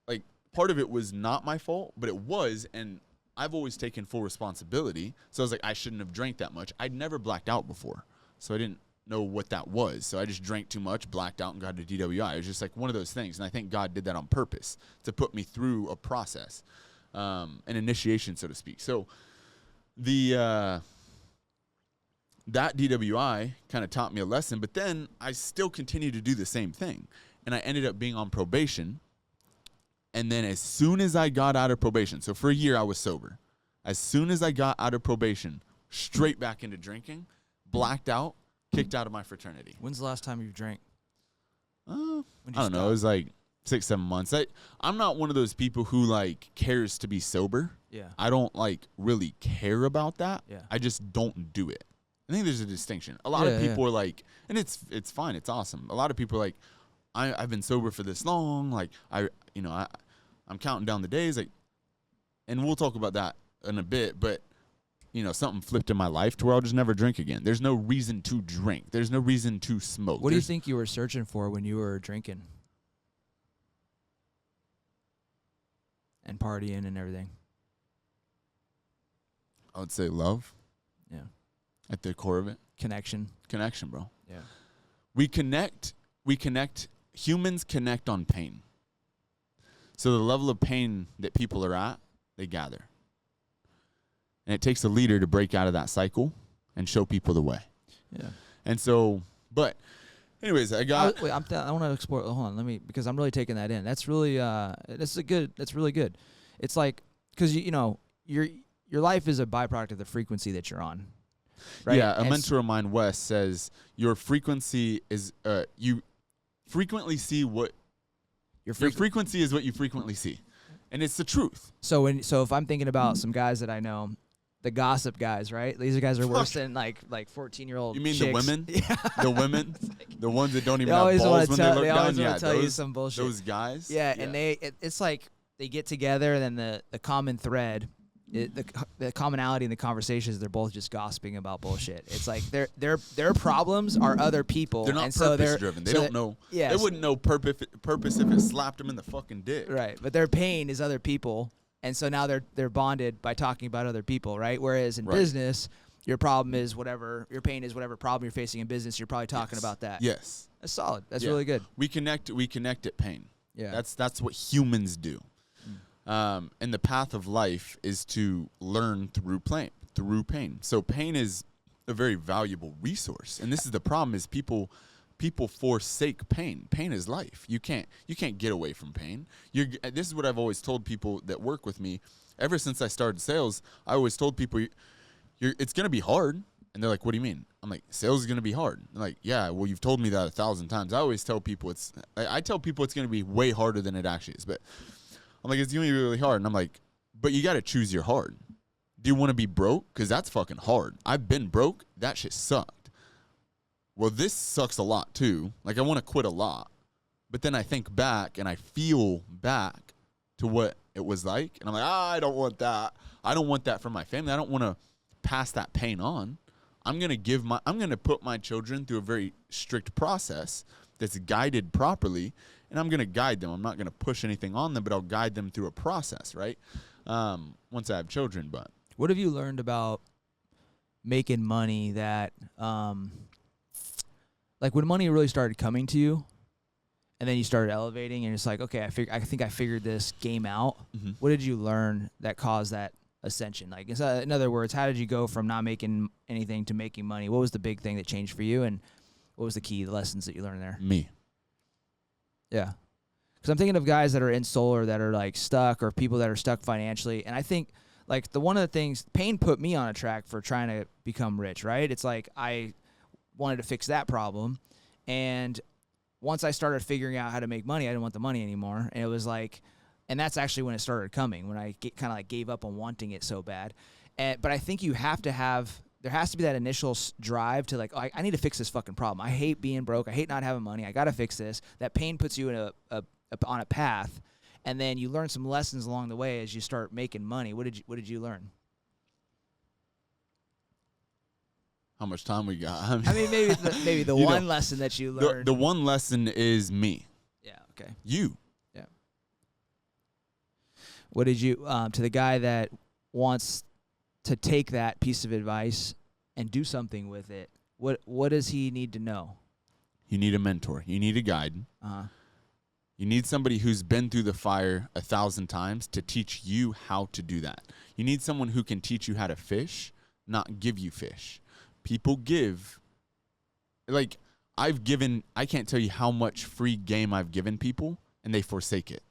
like, part of it was not my fault, but it was, and I've always taken full responsibility. So I was like, I shouldn't have drank that much. I'd never blacked out before, so I didn't know what that was. So I just drank too much, blacked out, and got a DWI. It was just like one of those things, and I think God did that on purpose to put me through a process, an initiation, so to speak. So that DWI kind of taught me a lesson, but then I still continued to do the same thing, and I ended up being on probation. And then as soon as I got out of probation, so for a year I was sober. As soon as I got out of probation, straight back into drinking, blacked out, kicked out of my fraternity.
When's the last time you drank?
I don't know. It was like 6-7 months. I'm not one of those people who, like, cares to be sober.
Yeah.
I don't, like, really care about that.
Yeah.
I just don't do it. I think there's a distinction. A lot of people are like, and it's fine. It's awesome. A lot of people are like, I've been sober for this long. Like, I'm counting down the days. Like, and we'll talk about that in a bit. But, something flipped in my life to where I'll just never drink again. There's no reason to drink. There's no reason to smoke.
What do you think you were searching for when you were drinking and partying and everything?
I would say love.
Yeah.
At the core of it.
Connection,
bro.
Yeah.
We connect. Humans connect on pain. So the level of pain that people are at, they gather. And it takes a leader to break out of that cycle and show people the way.
Yeah.
And so, but anyways, I want
to explore. Hold on, because I'm really taking that in. That's really, that's really good. It's like, because your life is a byproduct of the frequency that you're on. Right?
Yeah. A mentor of mine, Wes, says your frequency is you frequently see what your frequency is what you frequently see, and it's the truth.
So if I'm thinking about some guys that I know, the gossip guys, right? These guys are worse than like 14-year-old.
You mean
chicks.
The women?
Yeah.
The women, the ones that don't even have balls when they look down.
They always want to tell you some bullshit.
Those guys.
Yeah, and it's like they get together, and then the common thread the commonality in the conversations, they're both just gossiping about bullshit. It's like their problems are other people.
They're not
and so
purpose driven. They don't know.
Yeah,
they wouldn't know purpose if it slapped them in the fucking dick.
Right, but their pain is other people, and so now they're bonded by talking about other people, right? Whereas in business, your problem is whatever, your pain is whatever problem you're facing in business. You're probably talking about that.
Yes,
that's solid. That's really good.
We connect at pain.
Yeah,
that's what humans do. And the path of life is to learn through pain. So pain is a very valuable resource. And this is the problem: is people forsake pain. Pain is life. You can't get away from pain. This is what I've always told people that work with me. Ever since I started sales, I always told people, it's going to be hard. And they're like, "What do you mean?" I'm like, "Sales is going to be hard." I'm like, "Yeah, well, you've told me that 1,000 times." I always tell people I tell people it's going to be way harder than it actually is, but I'm like, it's going to be really hard. And I'm like, but you got to choose your hard. Do you want to be broke? Because that's fucking hard. I've been broke. That shit sucked. Well, this sucks a lot too. Like, I want to quit a lot. But then I think back and I feel back to what it was like. And I'm like, I don't want that. I don't want that for my family. I don't want to pass that pain on. I'm going to put my children through a very strict process that's guided properly. And I'm going to guide them. I'm not going to push anything on them, but I'll guide them through a process, right? Once I have children, but.
What have you learned about making money that, like when money really started coming to you and then you started elevating and it's like, okay, I think I figured this game out. Mm-hmm. What did you learn that caused that ascension? Like, in other words, how did you go from not making anything to making money? What was the big thing that changed for you? And what was the lessons that you learned there?
Me.
Yeah. Because I'm thinking of guys that are in solar that are like stuck, or people that are stuck financially. And I think like one of the things, pain put me on a track for trying to become rich, right? It's like I wanted to fix that problem. And once I started figuring out how to make money, I didn't want the money anymore. And it was like, and that's actually when it started coming, when I kind of like gave up on wanting it so bad. But I think you have to there has to be that initial drive to like, I need to fix this fucking problem. I hate being broke. I hate not having money. I got to fix this. That pain puts you in on a path, and then you learn some lessons along the way as you start making money. What did you learn?
How much time we got?
I mean, maybe the one lesson that you learned.
The one lesson is me.
Yeah. Okay.
You.
Yeah. What did you to the guy that wants to take that piece of advice and do something with it? What does he need to know?
You need a mentor. You need a guide. You need somebody who's been through the fire 1,000 times to teach you how to do that. You need someone who can teach you how to fish, not give you fish. People give, like, I can't tell you how much free game I've given people, and they forsake it.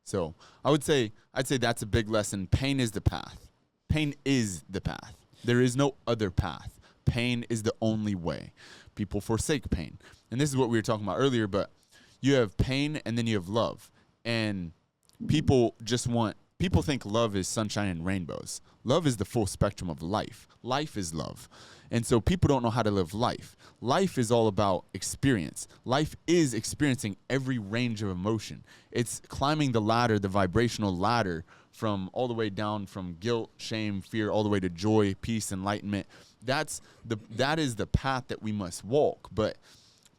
So I'd say that's a big lesson. Pain is the path. Pain is the path. There is no other path. Pain is the only way. People forsake pain. And this is what we were talking about earlier, but you have pain and then you have love. And people think love is sunshine and rainbows. Love is the full spectrum of life. Life is love. And so people don't know how to live life. Life is all about experience. Life is experiencing every range of emotion. It's climbing the ladder, the vibrational ladder, from all the way down from guilt, shame, fear, all the way to joy, peace, enlightenment. That is the path that we must walk. But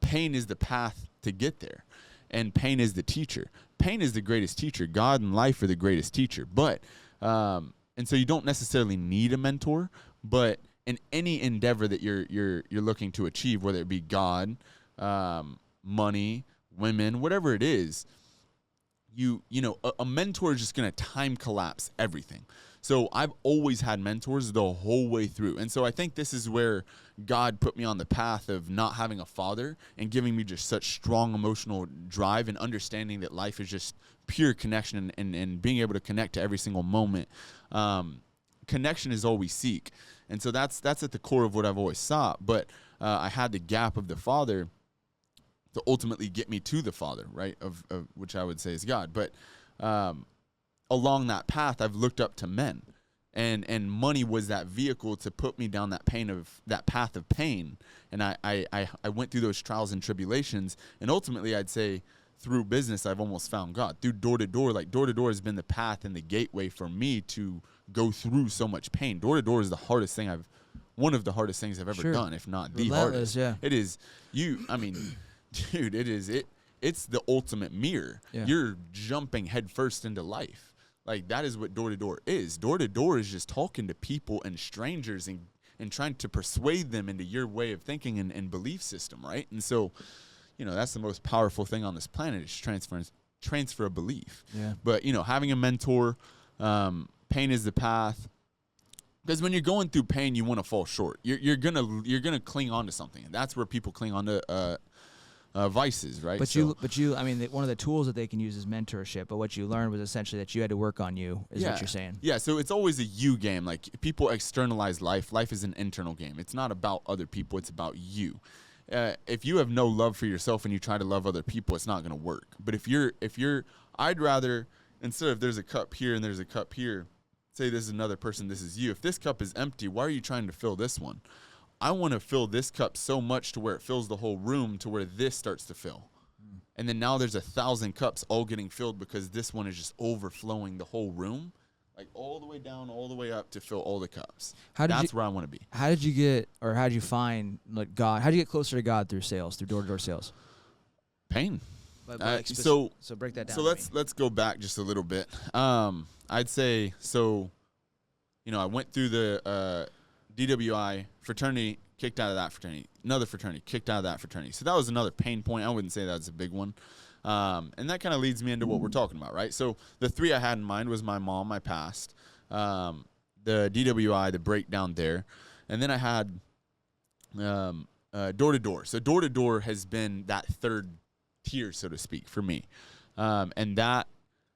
pain is the path to get there. And pain is the teacher. Pain is the greatest teacher. God and life are the greatest teacher. But and so you don't necessarily need a mentor, but in any endeavor that you're looking to achieve, whether it be God, money, women, whatever it is, a mentor is just going to time collapse everything. So I've always had mentors the whole way through. And so I think this is where God put me on the path of not having a father and giving me just such strong emotional drive and understanding that life is just pure connection and being able to connect to every single moment. Connection is all we seek. And so that's at the core of what I've always sought. But I had the gap of the father to ultimately get me to the Father, right, of which I would say is God. But along that path, I've looked up to men, and money was that vehicle to put me down that path of pain. And I went through those trials and tribulations, and ultimately I'd say through business, I've almost found God. Through door-to-door, like door-to-door has been the path and the gateway for me to go through so much pain. Door-to-door is one of the hardest things I've ever done, if not the hardest.
Yeah.
It is, dude, it's the ultimate mirror.
Yeah.
You're jumping headfirst into life. Like, that is what door-to-door is. Door-to-door is just talking to people and strangers and trying to persuade them into your way of thinking and belief system, right? And so, that's the most powerful thing on this planet is transfer of belief.
Yeah.
But, having a mentor, pain is the path. Because when you're going through pain, you want to fall short. You're gonna cling on to something. And that's where people cling on to vices, right?
But I mean, one of the tools that they can use is mentorship. But what you learned was essentially that you had to work on you, is what you're saying.
Yeah. So it's always a you game. Like, people externalize life. Life is an internal game. It's not about other people. It's about you. If you have no love for yourself and you try to love other people, it's not going to work. But I'd rather, instead of there's a cup here and there's a cup here, say this is another person, this is you. If this cup is empty, why are you trying to fill this one? I want to fill this cup so much to where it fills the whole room, to where this starts to fill. And then now there's 1,000 cups all getting filled because this one is just overflowing the whole room, like all the way down, all the way up to fill all the cups. That's where I want to be.
How did you find like God? How did you get closer to God through sales, through door-to-door sales?
Pain.
So break that down.
So let's go back just a little bit. I'd say, I went through the DWI fraternity, kicked out of that fraternity, another fraternity, kicked out of that fraternity. So that was another pain point. I wouldn't say that's a big one. And that kind of leads me into what we're talking about, right? So the three I had in mind was my mom, my past, the DWI, the breakdown there. And then I had door-to-door. So door-to-door has been that third tier, so to speak, for me. And that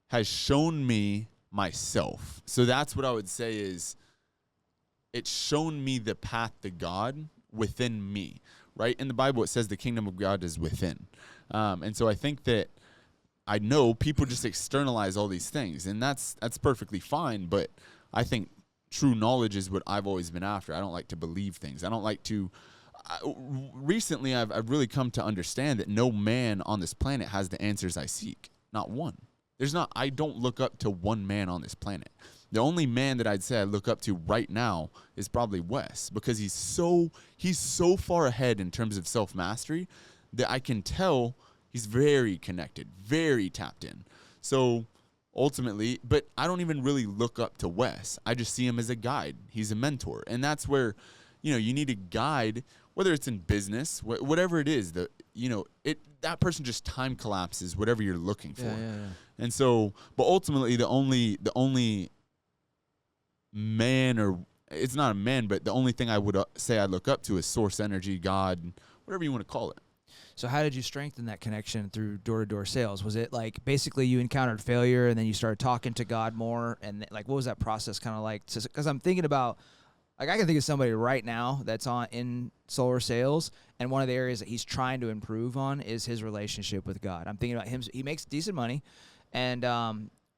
has shown me myself. So that's what I would say is it's shown me the path to God within me, right? In the Bible, it says the kingdom of God is within. And so I think that I know people just externalize all these things, and that's perfectly fine, but I think true knowledge is what I've always been after. I don't like to believe things. I don't like to recently I've really come to understand that no man on this planet has the answers I seek. Not one. I don't look up to one man on this planet. The only man that I'd say I look up to right now is probably Wes, because he's so far ahead in terms of self-mastery that I can tell he's very connected, very tapped in. So ultimately, but I don't even really look up to Wes. I just see him as a guide. He's a mentor. And that's where, you need a guide, whether it's in business, whatever it is, that person just time collapses whatever you're looking for.
Yeah.
And so, but ultimately the only man, or it's not a man, but the only thing I would say I look up to is source energy, God, whatever you want to call it.
So how did you strengthen that connection through door-to-door sales? Was it like basically you encountered failure and then you started talking to God more? And like, what was that process kind of like? Because I'm thinking about, like, I can think of somebody right now that's in solar sales, and one of the areas that he's trying to improve on is his relationship with God. I'm thinking about him. He makes decent money, and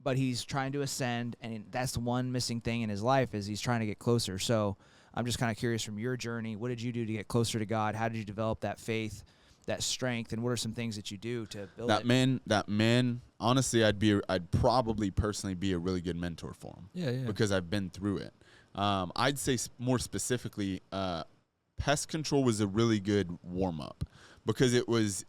but he's trying to ascend, and that's the one missing thing in his life is he's trying to get closer. So I'm just kind of curious from your journey, what did you do to get closer to God? How did you develop that faith, that strength, and what are some things that you do to build
that man, honestly, I'd probably personally be a really good mentor for him.
Yeah.
Because I've been through it. I'd say more specifically, pest control was a really good warm up because it was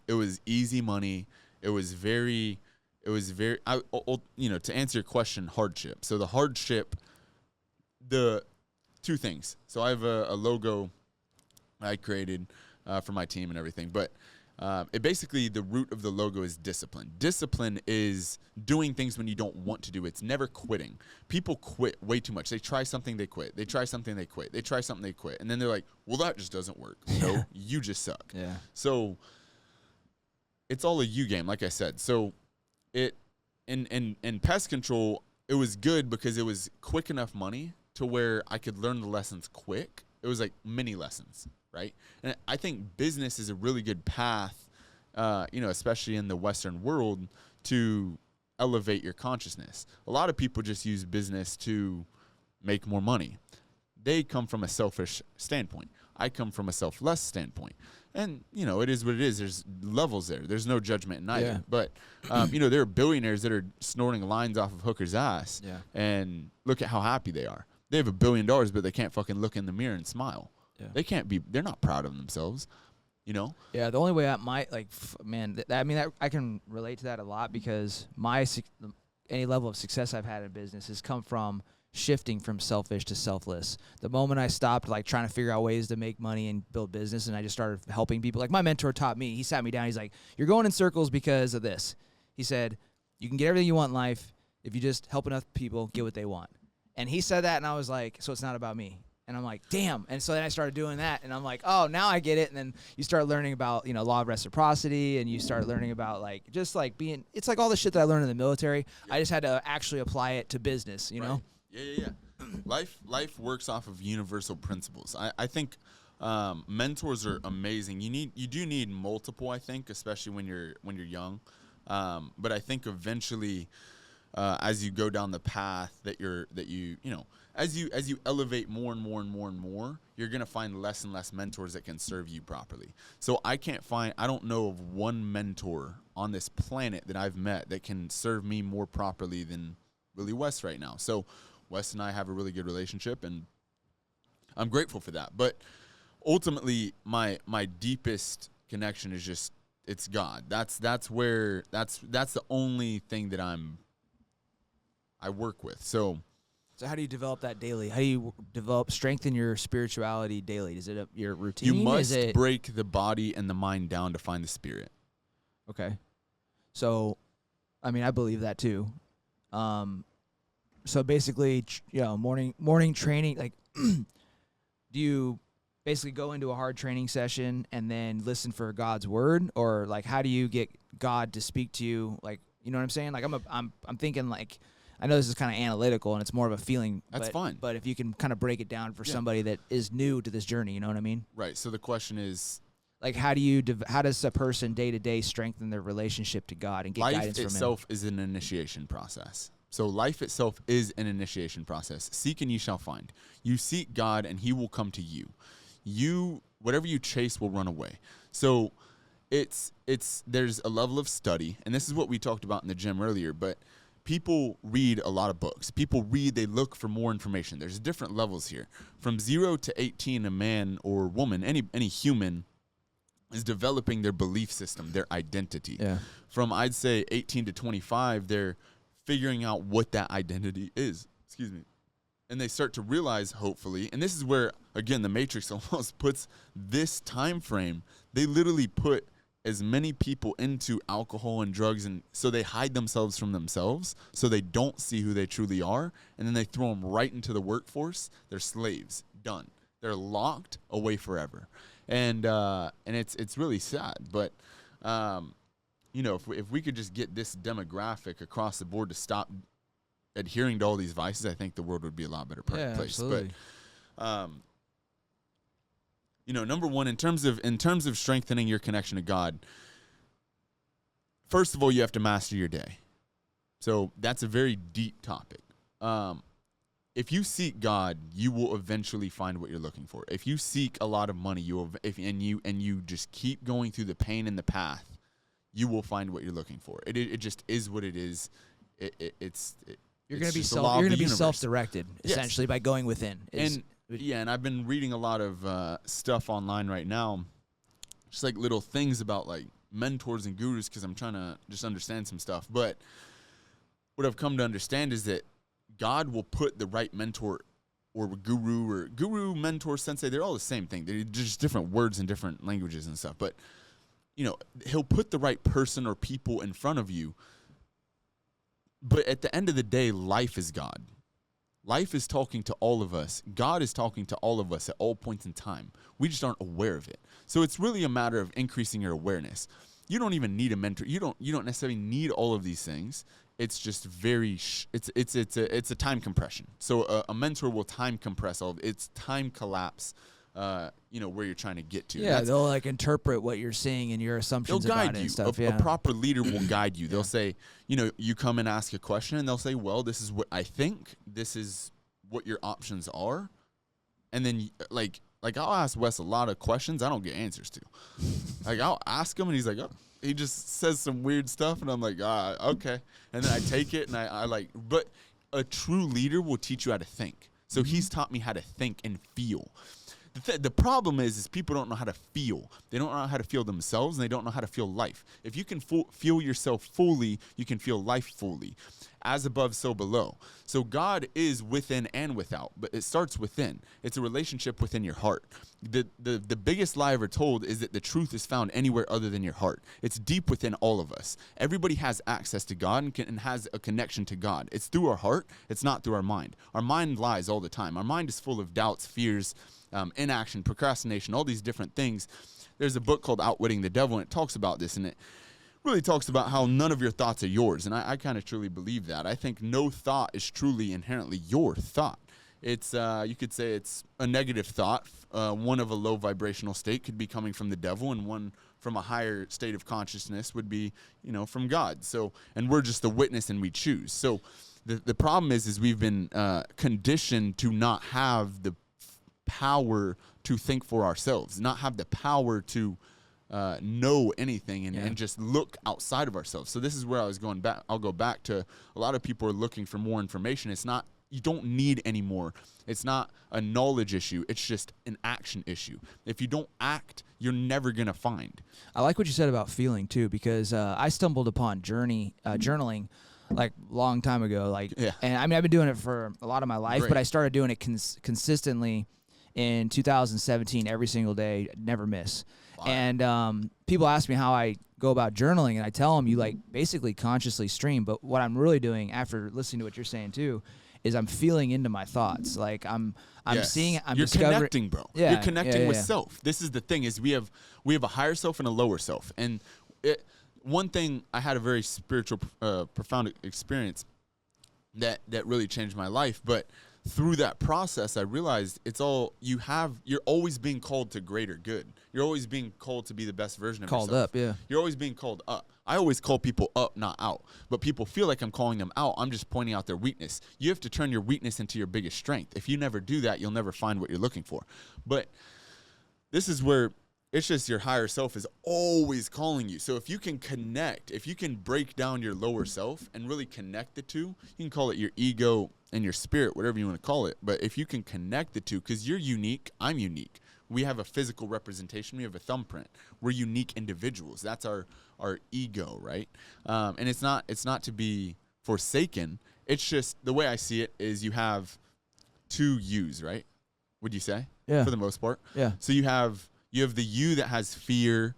easy money. It was very, to answer your question, hardship. So the hardship, the two things. So I have a logo I created for my team and everything, but it basically, the root of the logo is discipline. Discipline is doing things when you don't want to do. It's never quitting. People quit way too much. They try something, they quit. They try something, they quit. They try something, they quit. And then they're like, well, that just doesn't work. No, you just suck.
Yeah.
So it's all a you game, like I said. So in pest control, it was good because it was quick enough money to where I could learn the lessons quick. It was like mini lessons. Right. And I think business is a really good path, especially in the Western world, to elevate your consciousness. A lot of people just use business to make more money. They come from a selfish standpoint. I come from a selfless standpoint. And, you know, it is what it is. There's levels there. There's no judgment in either. Yeah. But, you know, there are billionaires that are snorting lines off of hookers' ass. Yeah. And look at how happy they are. They have $1 billion, but they can't fucking look in the mirror and smile. Yeah. They can't be, they're not proud of themselves, you know?
Yeah, the only way I might, like, I can relate to that a lot because any level of success I've had in business has come from shifting from selfish to selfless. The moment I stopped like trying to figure out ways to make money and build business, and I just started helping people. Like my mentor taught me, he sat me down, he's like, you're going in circles because of this. He said, you can get everything you want in life if you just help enough people get what they want. And he said that, and I was like, so it's not about me. And I'm like, damn. And so then I started doing that, and I'm like, oh, now I get it. And then you start learning about, you know, law of reciprocity, and you start learning about like just like being, it's like all the shit that I learned in the military. I just had to actually apply it to business, you know?
Yeah. Life works off of universal principles. I think mentors are amazing. You do need multiple, I think, especially when you're young. But I think eventually, as you go down the path as you elevate more and more, you're gonna find less and less mentors that can serve you properly. So I don't know of one mentor on this planet that I've met that can serve me more properly than really Wes right now. So Wes and I have a really good relationship, and I'm grateful for that. But ultimately, my deepest connection is just, it's God. That's the only thing that I work with. So
how do you develop that daily? How do you strengthen your spirituality daily? Is it your routine?
You must break the body and the mind down to find the spirit.
Okay. So, I mean, I believe that too. So basically, you know, morning training, like, do you basically go into a hard training session and then listen for God's word, or like, how do you get God to speak to you? Like, you know what I'm saying? Like, I'm thinking like, I know this is kind of analytical and it's more of a feeling.
That's fine.
But if you can kind of break it down for somebody that is new to this journey, you know what I mean?
Right. So the question is,
like, how does a person day to day strengthen their relationship to God and get guidance from Him?
Life itself is an initiation process. So life itself is an initiation process. Seek and ye shall find. You seek God and He will come to you. Whatever you chase will run away. So there's a level of study, and this is what we talked about in the gym earlier, but people read a lot of books. They look for more information. There's different levels here. From 0 to 18, a man or woman, any human, is developing their belief system, their identity. Yeah. From, I'd say, 18 to 25, they're figuring out what that identity is. Excuse me. And they start to realize, hopefully, and this is where, again, the Matrix almost puts this time frame. They literally put as many people into alcohol and drugs, and so they hide themselves from themselves, so they don't see who they truly are, and then they throw them right into the workforce. They're slaves. Done. They're locked away forever. And it's really sad. But you know, if we could just get this demographic across the board to stop adhering to all these vices, I think the world would be a lot better place.
Absolutely.
But you know, number one, in terms of strengthening your connection to God, first of all, you have to master your day. So that's a very deep topic. If you seek God, you will eventually find what you're looking for. If you seek a lot of money, and you just keep going through the pain and the path, you will find what you're looking for. It just is what it is.
You're going to be self-directed essentially by going within.
And I've been reading a lot of stuff online right now, just like little things about like mentors and gurus, because I'm trying to just understand some stuff. But what I've come to understand is that God will put the right mentor or guru, mentor, sensei. They're all the same thing. They're just different words in different languages and stuff. But you know, He'll put the right person or people in front of you. But at the end of the day, life is God. Life is talking to all of us. God is talking to all of us at all points in time. We just aren't aware of it. So it's really a matter of increasing your awareness. You don't even need a mentor. You don't necessarily need all of these things. It's just it's a time compression. So a mentor will time compress all of it. It's time collapse. You know, where you're trying to get to.
Yeah, they'll like interpret what you're saying and your assumptions
about
it
you.
And stuff.
A proper leader will guide you. They'll say, you know, you come and ask a question, and they'll say, well, this is what I think. This is what your options are. And then, like like I'll ask Wes a lot of questions I don't get answers to. Like I'll ask him and he's like, oh, he just says some weird stuff and I'm like, okay. And then I take it and I like, but a true leader will teach you how to think. So he's taught me how to think and feel. The problem is people don't know how to feel. They don't know how to feel themselves, and they don't know how to feel life. If you can feel yourself fully, you can feel life fully. As above, so below. So God is within and without, but it starts within. It's a relationship within your heart. The biggest lie ever told is that the truth is found anywhere other than your heart. It's deep within all of us. Everybody has access to God and has a connection to God. It's through our heart. It's not through our mind. Our mind lies all the time. Our mind is full of doubts, fears, inaction, procrastination, all these different things. There's a book called Outwitting the Devil, and it talks about this, and it really talks about how none of your thoughts are yours, and I kind of truly believe that. I think no thought is truly inherently your thought. It's you could say it's a negative thought. One of a low vibrational state could be coming from the devil, and one from a higher state of consciousness would be, from God. So, and we're just the witness, and we choose. So, the problem is we've been conditioned to not have the power to think for ourselves, not have the power to know anything and just look outside of ourselves. So this is where I was going back. I'll go back to a lot of people are looking for more information. It's not, you don't need any more. It's not a knowledge issue. It's just an action issue. If you don't act, you're never going to find.
I like what you said about feeling too, because I stumbled upon journaling like long time ago. And I mean, I've been doing it for a lot of my life, but I started doing it consistently in 2017, every single day, never miss. Wow. And people ask me how I go about journaling, and I tell them you basically consciously stream. But what I'm really doing after listening to what you're saying too is I'm feeling into my thoughts. Like I'm seeing,
you're connecting, bro. Yeah, you're connecting with self. This is the thing is we have a higher self and a lower self. And one thing, I had a very spiritual, profound experience that really changed my life, but through that process, I realized you're always being called to greater good. You're always being called to be the best version of yourself.
Called up, yeah.
You're always being called up. I always call people up, not out. But people feel like I'm calling them out. I'm just pointing out their weakness. You have to turn your weakness into your biggest strength. If you never do that, you'll never find what you're looking for. But this is where it's just your higher self is always calling you. So if you can connect, if you can break down your lower self and really connect the two, you can call it your ego and your spirit, whatever you want to call it. But if you can connect the two, because you're unique, I'm unique. We have a physical representation. We have a thumbprint. We're unique individuals. That's our ego, right? And it's not to be forsaken. It's just the way I see it is you have two yous, right? Would you say?
Yeah.
For the most part.
Yeah.
So you have the you that has fear.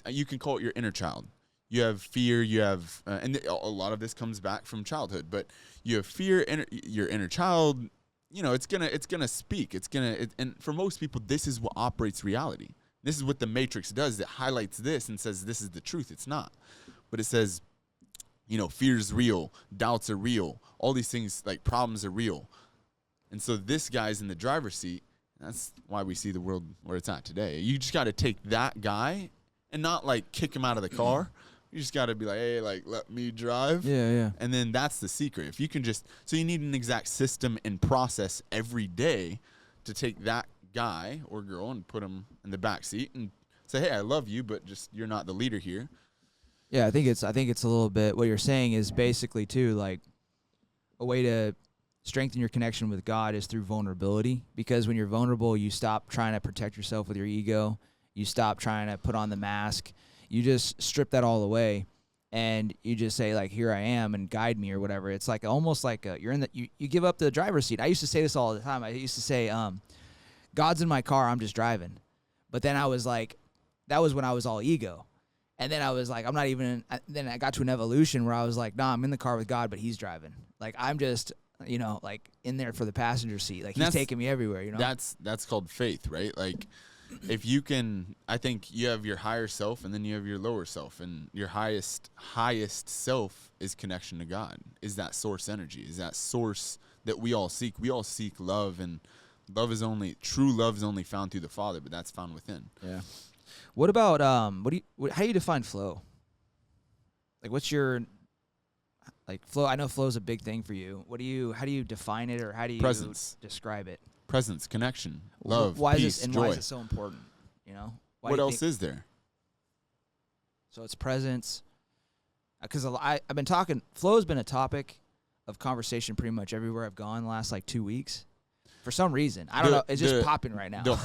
You can call it your inner child. You have fear. You have, and a lot of this comes back from childhood. But you have fear. Your inner child. It's gonna speak. And for most people, this is what operates reality. This is what the Matrix does. It highlights this and says this is the truth. It's not, but it says, fear's real, doubts are real, all these things like problems are real, and so this guy's in the driver's seat. That's why we see the world where it's at today. You just got to take that guy and not kick him out of the car. You just got to be like, hey, let me drive.
Yeah.
And then that's the secret. If you can so you need an exact system and process every day to take that guy or girl and put him in the back seat and say, hey, I love you, but just you're not the leader here.
Yeah, I think it's a little bit, what you're saying is basically too, a way to strengthen your connection with God is through vulnerability, because when you're vulnerable, you stop trying to protect yourself with your ego. You stop trying to put on the mask. You just strip that all away, and you just say here I am and guide me or whatever. It's almost you're in you give up the driver's seat. I used to say this all the time. I used to say, God's in my car, I'm just driving. But then I was that was when I was all ego. And then I was I'm not even, then I got to an evolution where I was nah, I'm in the car with God, but he's driving. I'm just, in there for the passenger seat. He's taking me everywhere,
That's called faith, right? If you can, I think you have your higher self and then you have your lower self, and your highest self is connection to God, is that source energy, is that source that we all seek. We all seek love, and true love is only found through the Father, but that's found within.
Yeah. What about, how do you define flow? What's your, flow? I know flow is a big thing for you. How do you define it, or how do you
Presence.
Describe it?
presence, connection, love,
why
peace,
is this, and
joy.
why is it so important? You know,
What else is there?
So it's presence. Because I've been talking. Flow has been a topic of conversation pretty much everywhere I've gone the last like 2 weeks. For some reason, I don't know. It's just popping right now.
The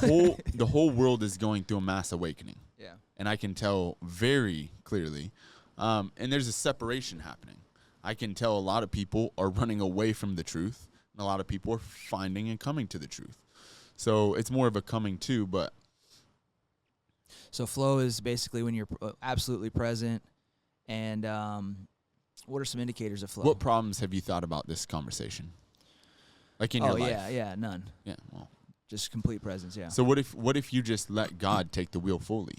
whole world is going through a mass awakening.
Yeah,
and I can tell very clearly. And there's a separation happening. I can tell a lot of people are running away from the truth, and a lot of people are finding and coming to the truth. So it's more of a coming to, but.
So flow is basically when you're absolutely present. And what are some indicators of flow?
What problems have you thought about this conversation? Like in your life?
Yeah, none.
Yeah, well.
Just complete presence, yeah.
So what if you just let God take the wheel fully?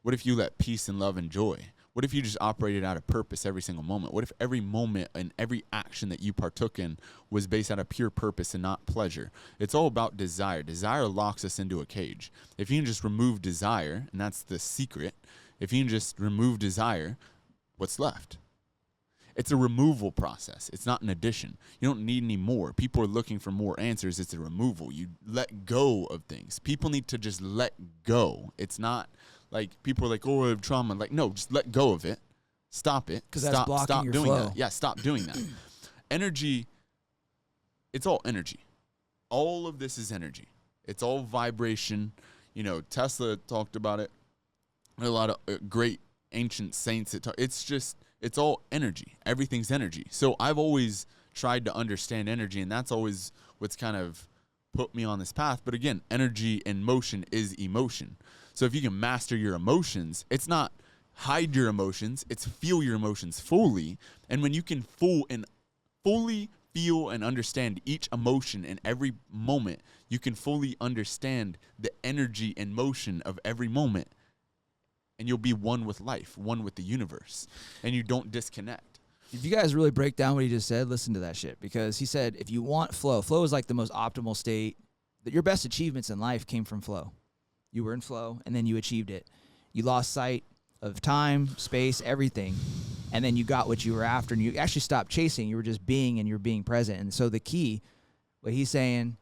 What if you let peace and love and joy? What if you just operated out of purpose every single moment? What if every moment and every action that you partook in was based out of pure purpose and not pleasure? It's all about desire. Desire locks us into a cage. If you can just remove desire, and that's the secret, if you can just remove desire, what's left? It's a removal process. It's not an addition. You don't need any more. People are looking for more answers. It's a removal. You let go of things. People need to just let go. It's not like people are like, oh, I have trauma. Like, no, just let go of it. Stop it.
Because that's blocking your flow.
That. Yeah, stop doing that. Energy, it's all energy. All of this is energy. It's all vibration. You know, Tesla talked about it. A lot of great ancient saints. It's all energy. Everything's energy. So I've always tried to understand energy, and that's always what's kind of put me on this path. But again, energy and motion is emotion. So if you can master your emotions, it's not hide your emotions, it's feel your emotions fully. And when you can fully feel and understand each emotion in every moment, you can fully understand the energy and motion of every moment. And you'll be one with life, one with the universe, and you don't disconnect.
If you guys really break down what he just said, listen to that shit. Because he said if you want flow is like the most optimal state. That your best achievements in life came from flow. You were in flow, and then you achieved it. You lost sight of time, space, everything, and then you got what you were after, and you actually stopped chasing. You were just being, and you're being present. And so the key, what he's saying,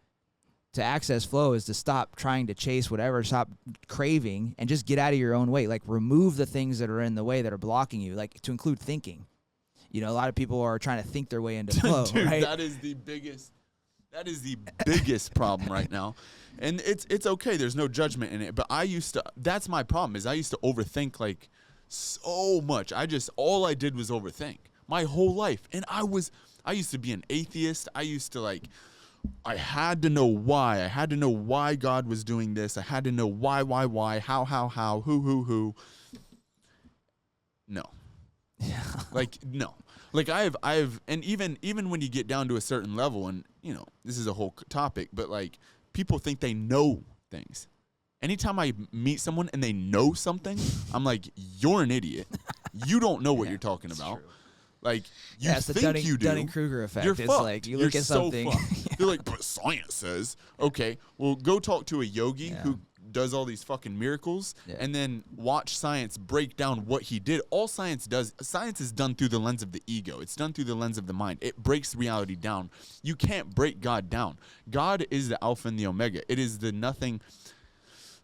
to access flow is to stop trying to chase whatever, stop craving, and just get out of your own way. Like, remove the things that are in the way that are blocking you, like to include thinking. You know, a lot of people are trying to think their way into flow.
Dude,
right?
That is the biggest problem right now. And it's okay. There's no judgment in it. But that's my problem, is I used to overthink like so much. All I did was overthink my whole life. And I used to be an atheist. I used to I had to know why. I had to know why God was doing this. I had to know why, how, who. No.
Yeah.
No. I've and even when you get down to a certain level, and you know, this is a whole topic, but like people think they know things. Anytime I meet someone and they know something, I'm like, you're an idiot. You don't know what you're talking about. True. Like, you think you do.
Dunning-Kruger effect.
You're
It's
fucked.
like you look
You're
at something.
So fucked. They're like, but science says. Okay, well, go talk to a yogi who does all these fucking miracles, and then watch science break down what he did. All science is done through the lens of the ego. It's done through the lens of the mind. It breaks reality down. You can't break God down. God is the Alpha and the Omega. It is the nothing.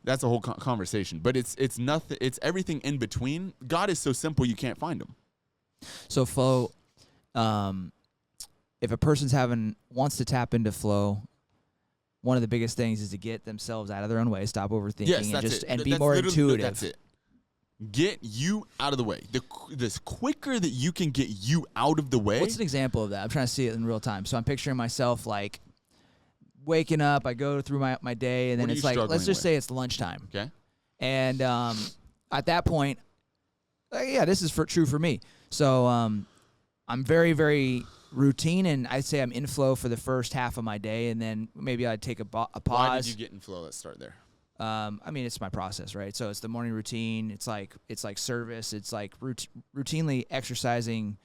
That's a whole conversation. But it's nothing. It's everything in between. God is so simple you can't find him.
So flow, if a person's wants to tap into flow, one of the biggest things is to get themselves out of their own way, stop overthinking, and be more intuitive.
That's it. Get you out of the way. The quicker that you can get you out of the way.
What's an example of that? I'm trying to see it in real time. So I'm picturing myself like waking up, I go through my day, and then it's like, let's just say it's lunchtime.
Okay.
And at that point, this is true for me. So I'm very, very routine, and I'd say I'm in flow for the first half of my day, and then maybe I'd take a pause.
Why did you get in flow? Let's start there.
I mean, it's my process, right? So it's the morning routine. It's like service. It's like routinely exercising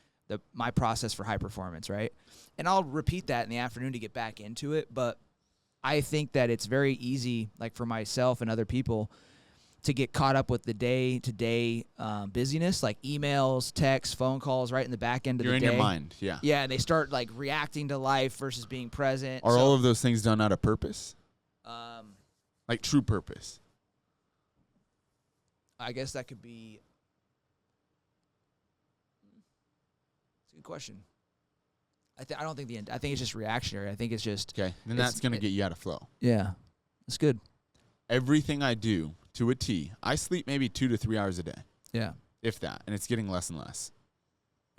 my process for high performance, right? And I'll repeat that in the afternoon to get back into it. But I think that it's very easy, like for myself and other people, to get caught up with the day-to-day busyness, like emails, texts, phone calls, right in the back end of the day.
You're in your mind, yeah.
Yeah, and they start like reacting to life versus being present.
Are all of those things done out of purpose? Like true purpose?
I guess that could be. It's a good question. I don't think I think it's just reactionary. I think it's just.
Okay, then that's going to get you out of flow.
Yeah, that's good.
Everything I do to a T, I sleep maybe 2 to 3 hours a day.
Yeah.
If that, and it's getting less and less.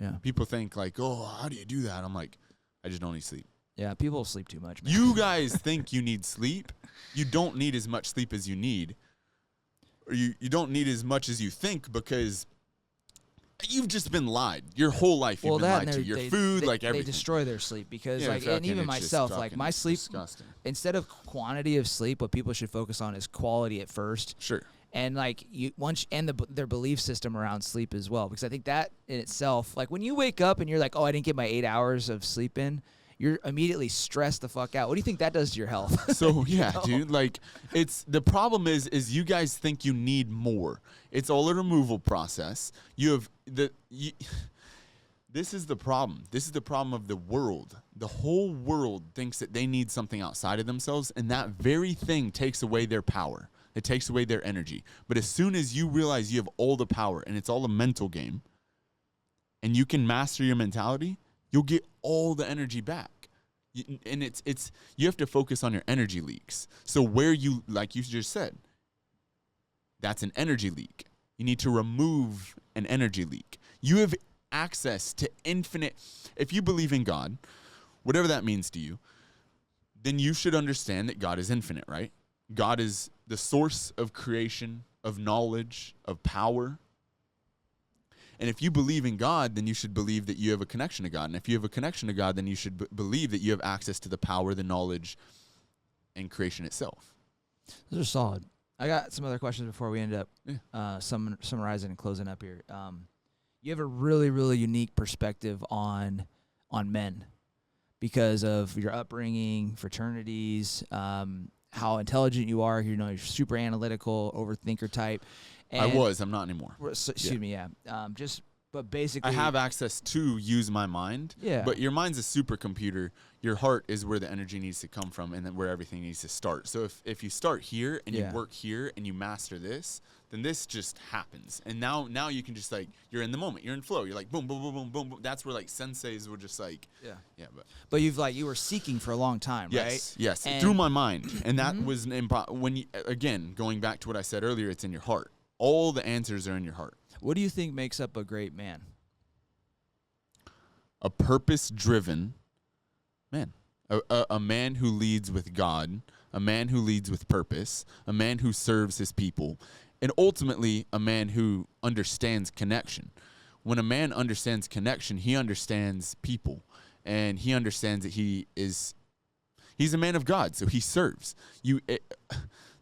Yeah.
People think like, oh, how do you do that? I'm like, I just don't need sleep.
Yeah, people sleep too much, man.
You guys think you need sleep. You don't need as much sleep as you need. Or you don't need as much as you think because you've just been lied. Your whole life you've been lied to. Your food, like everything.
They destroy their sleep because, and even myself, like my sleep,
disgusting.
Instead of quantity of sleep, what people should focus on is quality at first.
Sure.
And like their belief system around sleep as well, because I think that in itself, like when you wake up and you're like, oh, I didn't get my 8 hours of sleep in, you're immediately stressed the fuck out. What do you think that does to your health?
So yeah, dude, like it's the problem is you guys think you need more. It's all a removal process. This is the problem. This is the problem of the world. The whole world thinks that they need something outside of themselves, and that very thing takes away their power. It takes away their energy. But as soon as you realize you have all the power and it's all a mental game, and you can master your mentality, you'll get all the energy back. And it's you have to focus on your energy leaks. So where you, like you just said, that's an energy leak. You need to remove an energy leak. You have access to infinite. If you believe in God, whatever that means to you, then you should understand that God is infinite, right? God is the source of creation, of knowledge, of power. And if you believe in God, then you should believe that you have a connection to God. And if you have a connection to God, then you should believe that you have access to the power, the knowledge, and creation itself.
Those are solid. I got some other questions before we end up summarizing and closing up here. You have a really, really unique perspective on men because of your upbringing, fraternities, how intelligent you are. You know, you're super analytical, overthinker type. And
I'm not anymore.
Excuse me, yeah. But basically,
I have access to use my mind.
Yeah.
But your mind's a supercomputer. Your heart is where the energy needs to come from, and then where everything needs to start. So if you start here and you work here and you master this, then this just happens. And now you can just like you're in the moment. You're in flow. You're like boom, boom, boom, boom, boom, boom. That's where like senseis were just like
But you were seeking for a long time, right?
Yes, through my mind, and that was when you, again going back to what I said earlier. It's in your heart. All the answers are in your heart.
What do you think makes up a great man?
A purpose-driven man. A man who leads with God. A man who leads with purpose. A man who serves his people. And ultimately, a man who understands connection. When a man understands connection, he understands people. And he understands that he's a man of God, so he serves.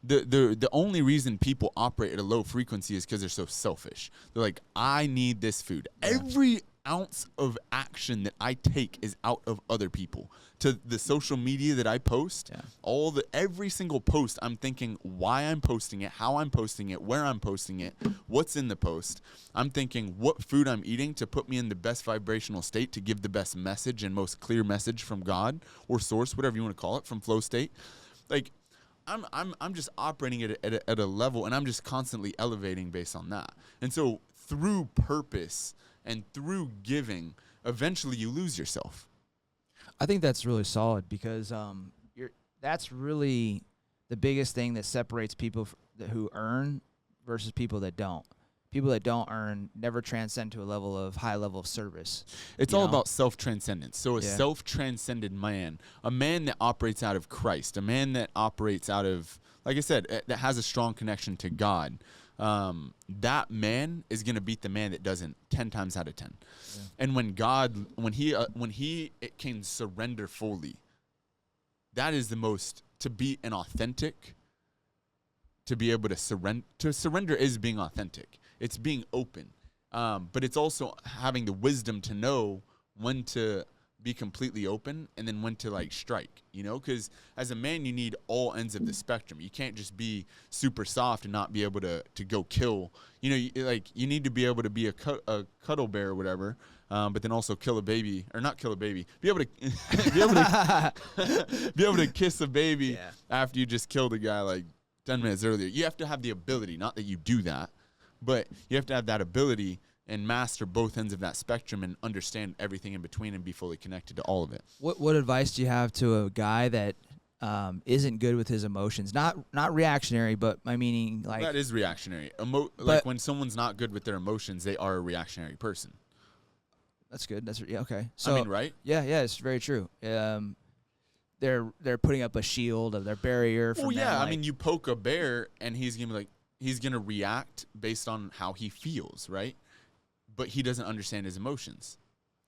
The only reason people operate at a low frequency is because they're so selfish. They're like, I need this food. Yeah. Every ounce of action that I take is out of other people. To the social media that I post, every single post, I'm thinking why I'm posting it, how I'm posting it, where I'm posting it, what's in the post. I'm thinking what food I'm eating to put me in the best vibrational state to give the best message and most clear message from God or source, whatever you want to call it, from flow state. Like, I'm just operating at a level, and I'm just constantly elevating based on that. And so through purpose and through giving, eventually you lose yourself.
I think that's really solid because that's really the biggest thing that separates people who earn versus people that don't. People that don't earn never transcend to a high level of service.
It's all about self-transcendence. So a self-transcended man, a man that operates out of Christ, a man that operates out of, like I said, that has a strong connection to God, that man is going to beat the man that doesn't 10 times out of 10. Yeah. And when he can surrender fully, that is the most, to be an authentic, to be able to surrender is being authentic. It's being open, but it's also having the wisdom to know when to be completely open, and then when to like strike, you know, because as a man you need all ends of the spectrum. You can't just be super soft and not be able to go kill, you know, you need to be able to be a cuddle bear or whatever, but then also kill a baby, or not kill a baby, be able to be able to kiss a baby after you just killed a guy like 10 minutes earlier. You have to have the ability, not that you do that, but you have to have that ability and master both ends of that spectrum and understand everything in between and be fully connected to all of it.
What advice do you have to a guy that isn't good with his emotions? Not reactionary, but my meaning like
that is reactionary. Like when someone's not good with their emotions, they are a reactionary person.
That's good. That's okay. So
I mean, right?
Yeah, it's very true. They're putting up a shield of their barrier. From them,
I mean, you poke a bear and he's gonna react based on how he feels, right? But he doesn't understand his emotions.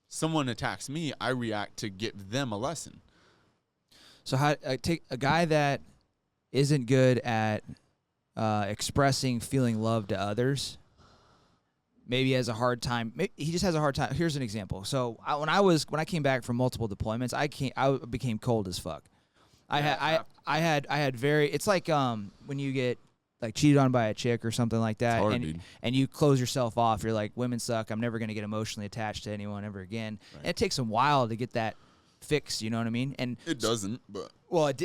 Someone attacks me, I react to give them a lesson.
So how take a guy that isn't good at expressing feeling love to others, maybe has a hard time. He just has a hard time. Here's an example. So when I came back from multiple deployments, I became cold as fuck. I had very. It's like when you get like cheated on by a chick or something like that, and you close yourself off. You're like, women suck. I'm never gonna get emotionally attached to anyone ever again. Right. And it takes a while to get that fixed. You know what I mean? And
it doesn't, but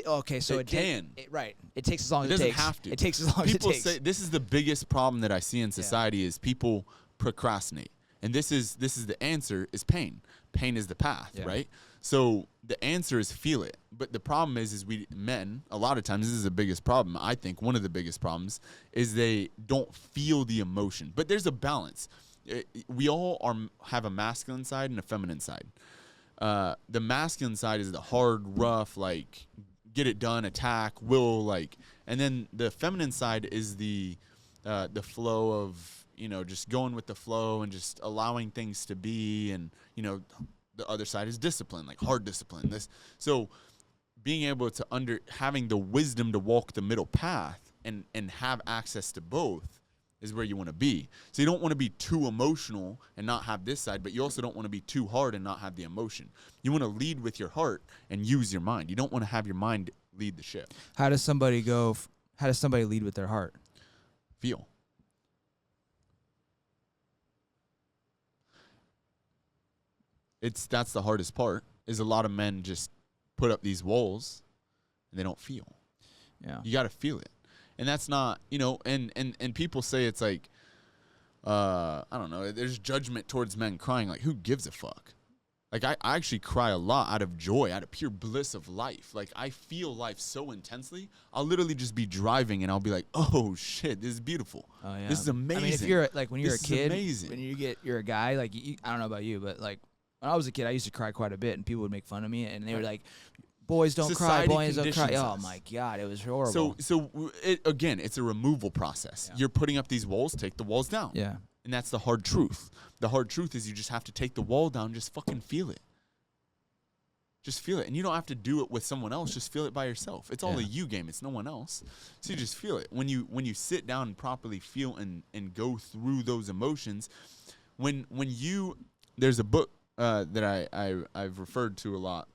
okay, so it can. Right. It takes as long as it takes. It doesn't have to. It takes as long as it takes.
People say this is the biggest problem that I see in society is people procrastinate, and this is the answer is pain. Pain is the path, right? So the answer is feel it. But the problem is we men, a lot of times, this is the biggest problem. I think one of the biggest problems is they don't feel the emotion. But there's a balance. We all have a masculine side and a feminine side. The masculine side is the hard, rough, like get it done, attack, and then the feminine side is the flow of, you know, just going with the flow and just allowing things to be, and you know, the other side is discipline, like hard discipline. So being able to having the wisdom to walk the middle path and have access to both is where you want to be. So you don't want to be too emotional and not have this side, but you also don't want to be too hard and not have the emotion. You want to lead with your heart and use your mind. You don't want to have your mind lead the ship.
How does somebody lead with their heart?
Feel. That's the hardest part, is a lot of men just put up these walls and they don't feel.
Yeah.
You got to feel it. And that's not, you know, and people say it's like, I don't know, there's judgment towards men crying. Like, who gives a fuck? Like, I actually cry a lot out of joy, out of pure bliss of life. Like, I feel life so intensely. I'll literally just be driving and I'll be like, oh shit, this is beautiful. Oh, yeah. This is amazing. I mean,
if you're like, when you're a kid, when you're a guy, like, I don't know about you, but like, when I was a kid, I used to cry quite a bit, and people would make fun of me, and they were like, boys don't cry, boys don't cry. Oh, my God, it was horrible.
So again, it's a removal process. Yeah. You're putting up these walls, take the walls down.
Yeah.
And that's the hard truth. The hard truth is you just have to take the wall down, just fucking feel it. Just feel it. And you don't have to do it with someone else, just feel it by yourself. It's all a you game, it's no one else. So you just feel it. When you sit down and properly feel and go through those emotions, there's a book that I've referred to a lot,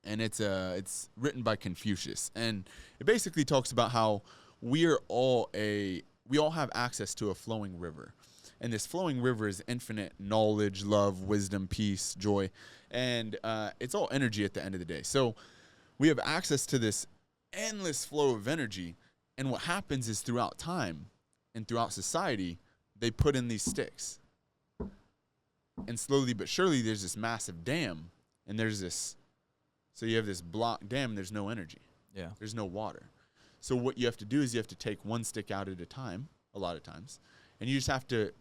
and it's written by Confucius, and it basically talks about how we all have access to a flowing river, and this flowing river is infinite knowledge, love, wisdom, peace, joy, and it's all energy at the end of the day. So we have access to this endless flow of energy, and what happens is throughout time and throughout society, they put in these sticks. And slowly but surely, there's this massive dam, and so you have this block dam, there's no energy.
Yeah.
There's no water. So what you have to do is you have to take one stick out at a time, a lot of times, and you just have to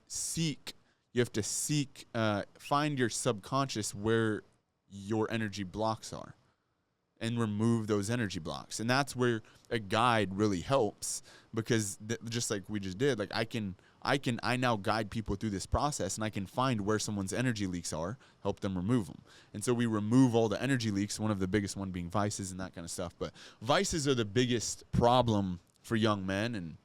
find your subconscious where your energy blocks are and remove those energy blocks. And that's where a guide really helps, because just like we just did, like I now guide people through this process, and I can find where someone's energy leaks are, help them remove them. And so we remove all the energy leaks, one of the biggest one being vices and that kind of stuff. But vices are the biggest problem for young men, and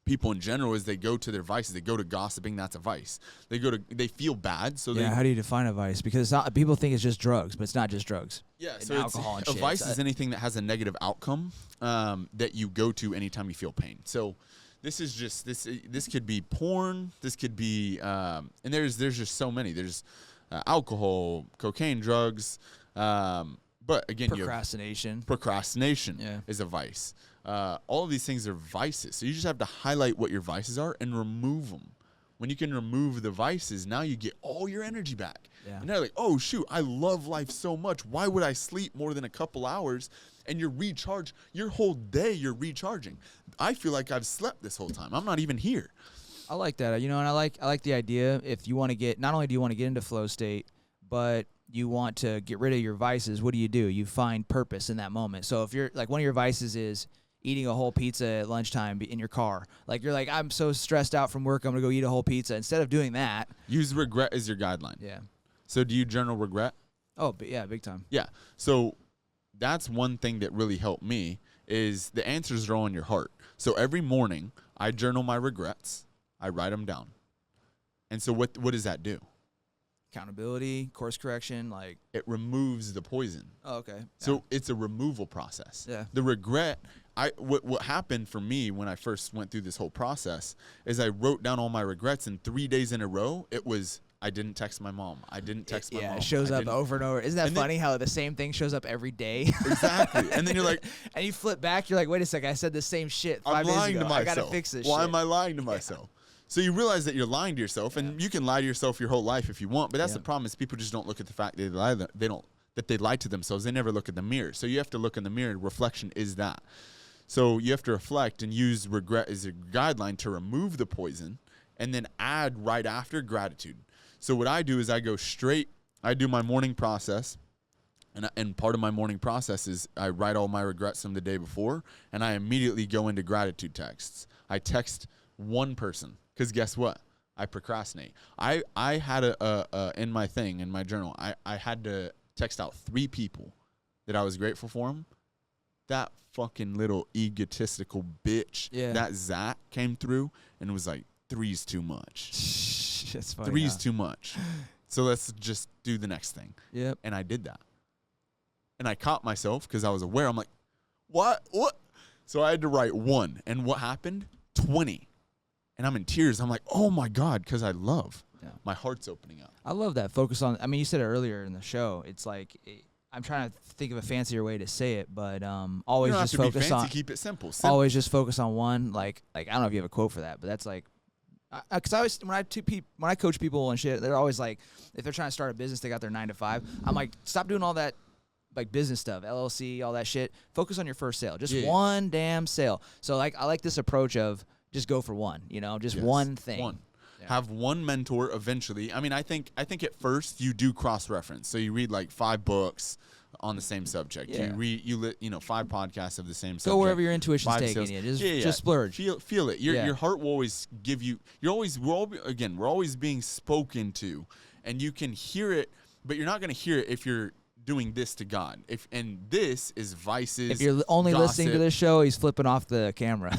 people in general is they go to their vices. They go to gossiping. That's a vice. They feel bad. So
how do you define a vice? Because people think it's just drugs, but it's not just drugs.
Yeah,
and
so
alcohol and
a
shit.
vice is anything that has a negative outcome that you go to anytime you feel pain. So this is just this could be porn. This could be and there's just so many. There's alcohol, cocaine, drugs. But again,
procrastination
is a vice. All of these things are vices. So you just have to highlight what your vices are and remove them. When you can remove the vices, now you get all your energy back. Yeah. And they're like, oh, shoot, I love life so much. Why would I sleep more than a couple hours? And you're recharged. Your whole day, you're recharging. I feel like I've slept this whole time. I'm not even here.
I like that. And I like the idea. If you want to get, not only do you want to get into flow state, but you want to get rid of your vices, what do? You find purpose in that moment. So if you're like, one of your vices is eating a whole pizza at lunchtime in your car. Like, you're like, I'm so stressed out from work, I'm going to go eat a whole pizza. Instead of doing that.
Use regret as your guideline.
Yeah.
So do you journal regret?
Oh, yeah, big time.
Yeah. So that's one thing that really helped me is the answers are all in your heart. So every morning I journal my regrets. I write them down. And so what does that do?
Accountability, course correction, like
it removes the poison.
Oh, okay.
So it's a removal process.
Yeah.
The regret, what happened for me when I first went through this whole process is I wrote down all my regrets, and 3 days in a row it was I didn't text my mom. I didn't text my mom.
Yeah, it shows up over and over. Isn't that funny how the same thing shows up every day?
Exactly. And then you're like,
and you flip back, you're like, wait a second, I said the same shit 5 days ago. I gotta fix this.
Why am I lying to myself? So you realize that you're lying to yourself, and you can lie to yourself your whole life if you want. But that's the problem is people just don't look at the fact that they lie to themselves. They never look at the mirror. So you have to look in the mirror. Reflection is that. So you have to reflect and use regret as a guideline to remove the poison, and then add right after gratitude. So what I do is I go straight. I do my morning process, and part of my morning process is I write all my regrets from the day before, and I immediately go into gratitude texts. I text one person. Because guess what? I procrastinate. I had in my thing, in my journal, I had to text out 3 people that I was grateful for them. That fucking little egotistical bitch, that Zach came through and was like, 3's too much.
That's funny.
3's too much. So let's just do the next thing.
Yep.
And I did that. And I caught myself because I was aware. I'm like, what? So I had to write 1. And what happened? 20. And I'm in tears. I'm like, oh, my God, because I love. Yeah. My heart's opening up.
I love that. Focus on, I mean, you said it earlier in the show. It's like, I'm trying to think of a fancier way to say it, but always just focus on.
Keep it simple.
Always just focus on one. Like I don't know if you have a quote for that, but that's like, because I always, when I coach people and shit, they're always like, if they're trying to start a business, they got their 9 to 5. I'm like, stop doing all that. Like business stuff, LLC, all that shit. Focus on your first sale. Just one damn sale. So like, I like this approach of, just go for one, just one thing.
One. Yeah. Have one mentor eventually. I mean, I think at first you do cross-reference. So you read like 5 books on the same subject. Yeah. You read 5 podcasts of the same subject.
Go wherever your intuition's taking you. Just splurge.
Feel it. Your heart will always give you. We're always being spoken to, and you can hear it, but you're not going to hear it if you're doing this to God. And this is vices.
If you're only
gossip.
Listening to this show, he's flipping off the camera.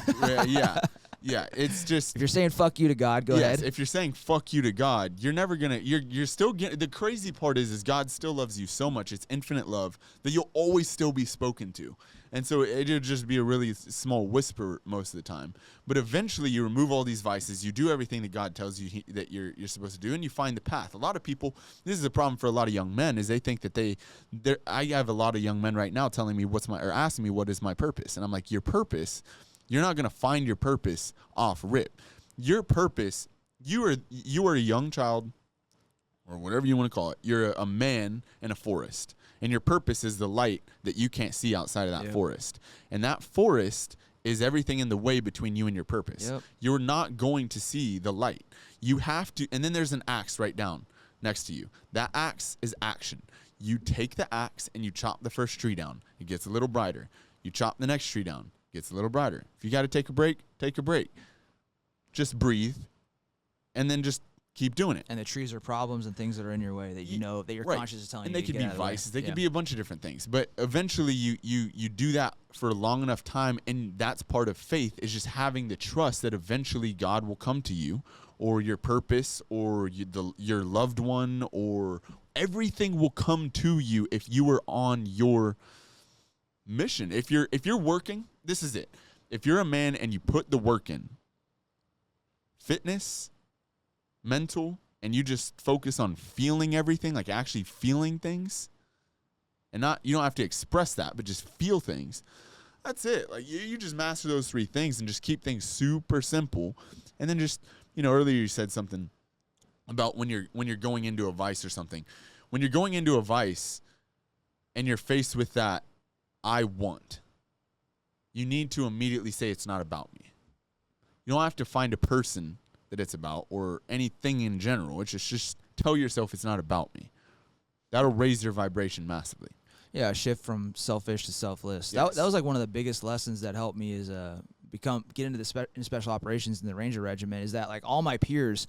Yeah, it's just.
If you're saying fuck you to God, go ahead.
If you're saying fuck you to God, you're never gonna. You're still getting. The crazy part is God still loves you so much. It's infinite love that you'll always still be spoken to, and so it'll just be a really small whisper most of the time. But eventually, you remove all these vices. You do everything that God tells you that you're supposed to do, and you find the path. A lot of people. This is a problem for a lot of young men. Is they think that I have a lot of young men right now telling me asking me what is my purpose, and I'm like, your purpose. You're not going to find your purpose off rip. Your purpose, you are a young child, or whatever you want to call it. You're a man in a forest. And your purpose is the light that you can't see outside of that forest. And that forest is everything in the way between you and your purpose. Yep. You're not going to see the light. You have to, and then there's an axe right down next to you. That axe is action. You take the axe and you chop the first tree down. It gets a little brighter. You chop the next tree down. Gets a little brighter. If you got to take a break, take a break. Just breathe, and then just keep doing it.
And the trees are problems and things that are in your way that you know that your conscience is telling
and
you.
And they could be vices. They could be a bunch of different things. But eventually you do that for a long enough time, and that's part of faith, is just having the trust that eventually God will come to you, or your purpose, or your loved one, or everything will come to you if you are on your mission. If you're working, this is it. If you're a man and you put the work in, fitness, mental, and you just focus on feeling everything, like actually feeling things, and you don't have to express that, but just feel things. That's it. Like you just master those 3 things and just keep things super simple. And then just, earlier you said something about when you're going into a vice or something. When you're going into a vice and you're faced with that, I want, you need to immediately say it's not about me. You don't have to find a person that it's about or anything in general. It's just tell yourself it's not about me. That'll raise your vibration massively.
Yeah, a shift from selfish to selfless.
Yes.
That was like one of the biggest lessons that helped me is get into the special operations in the Ranger Regiment, is that like all my peers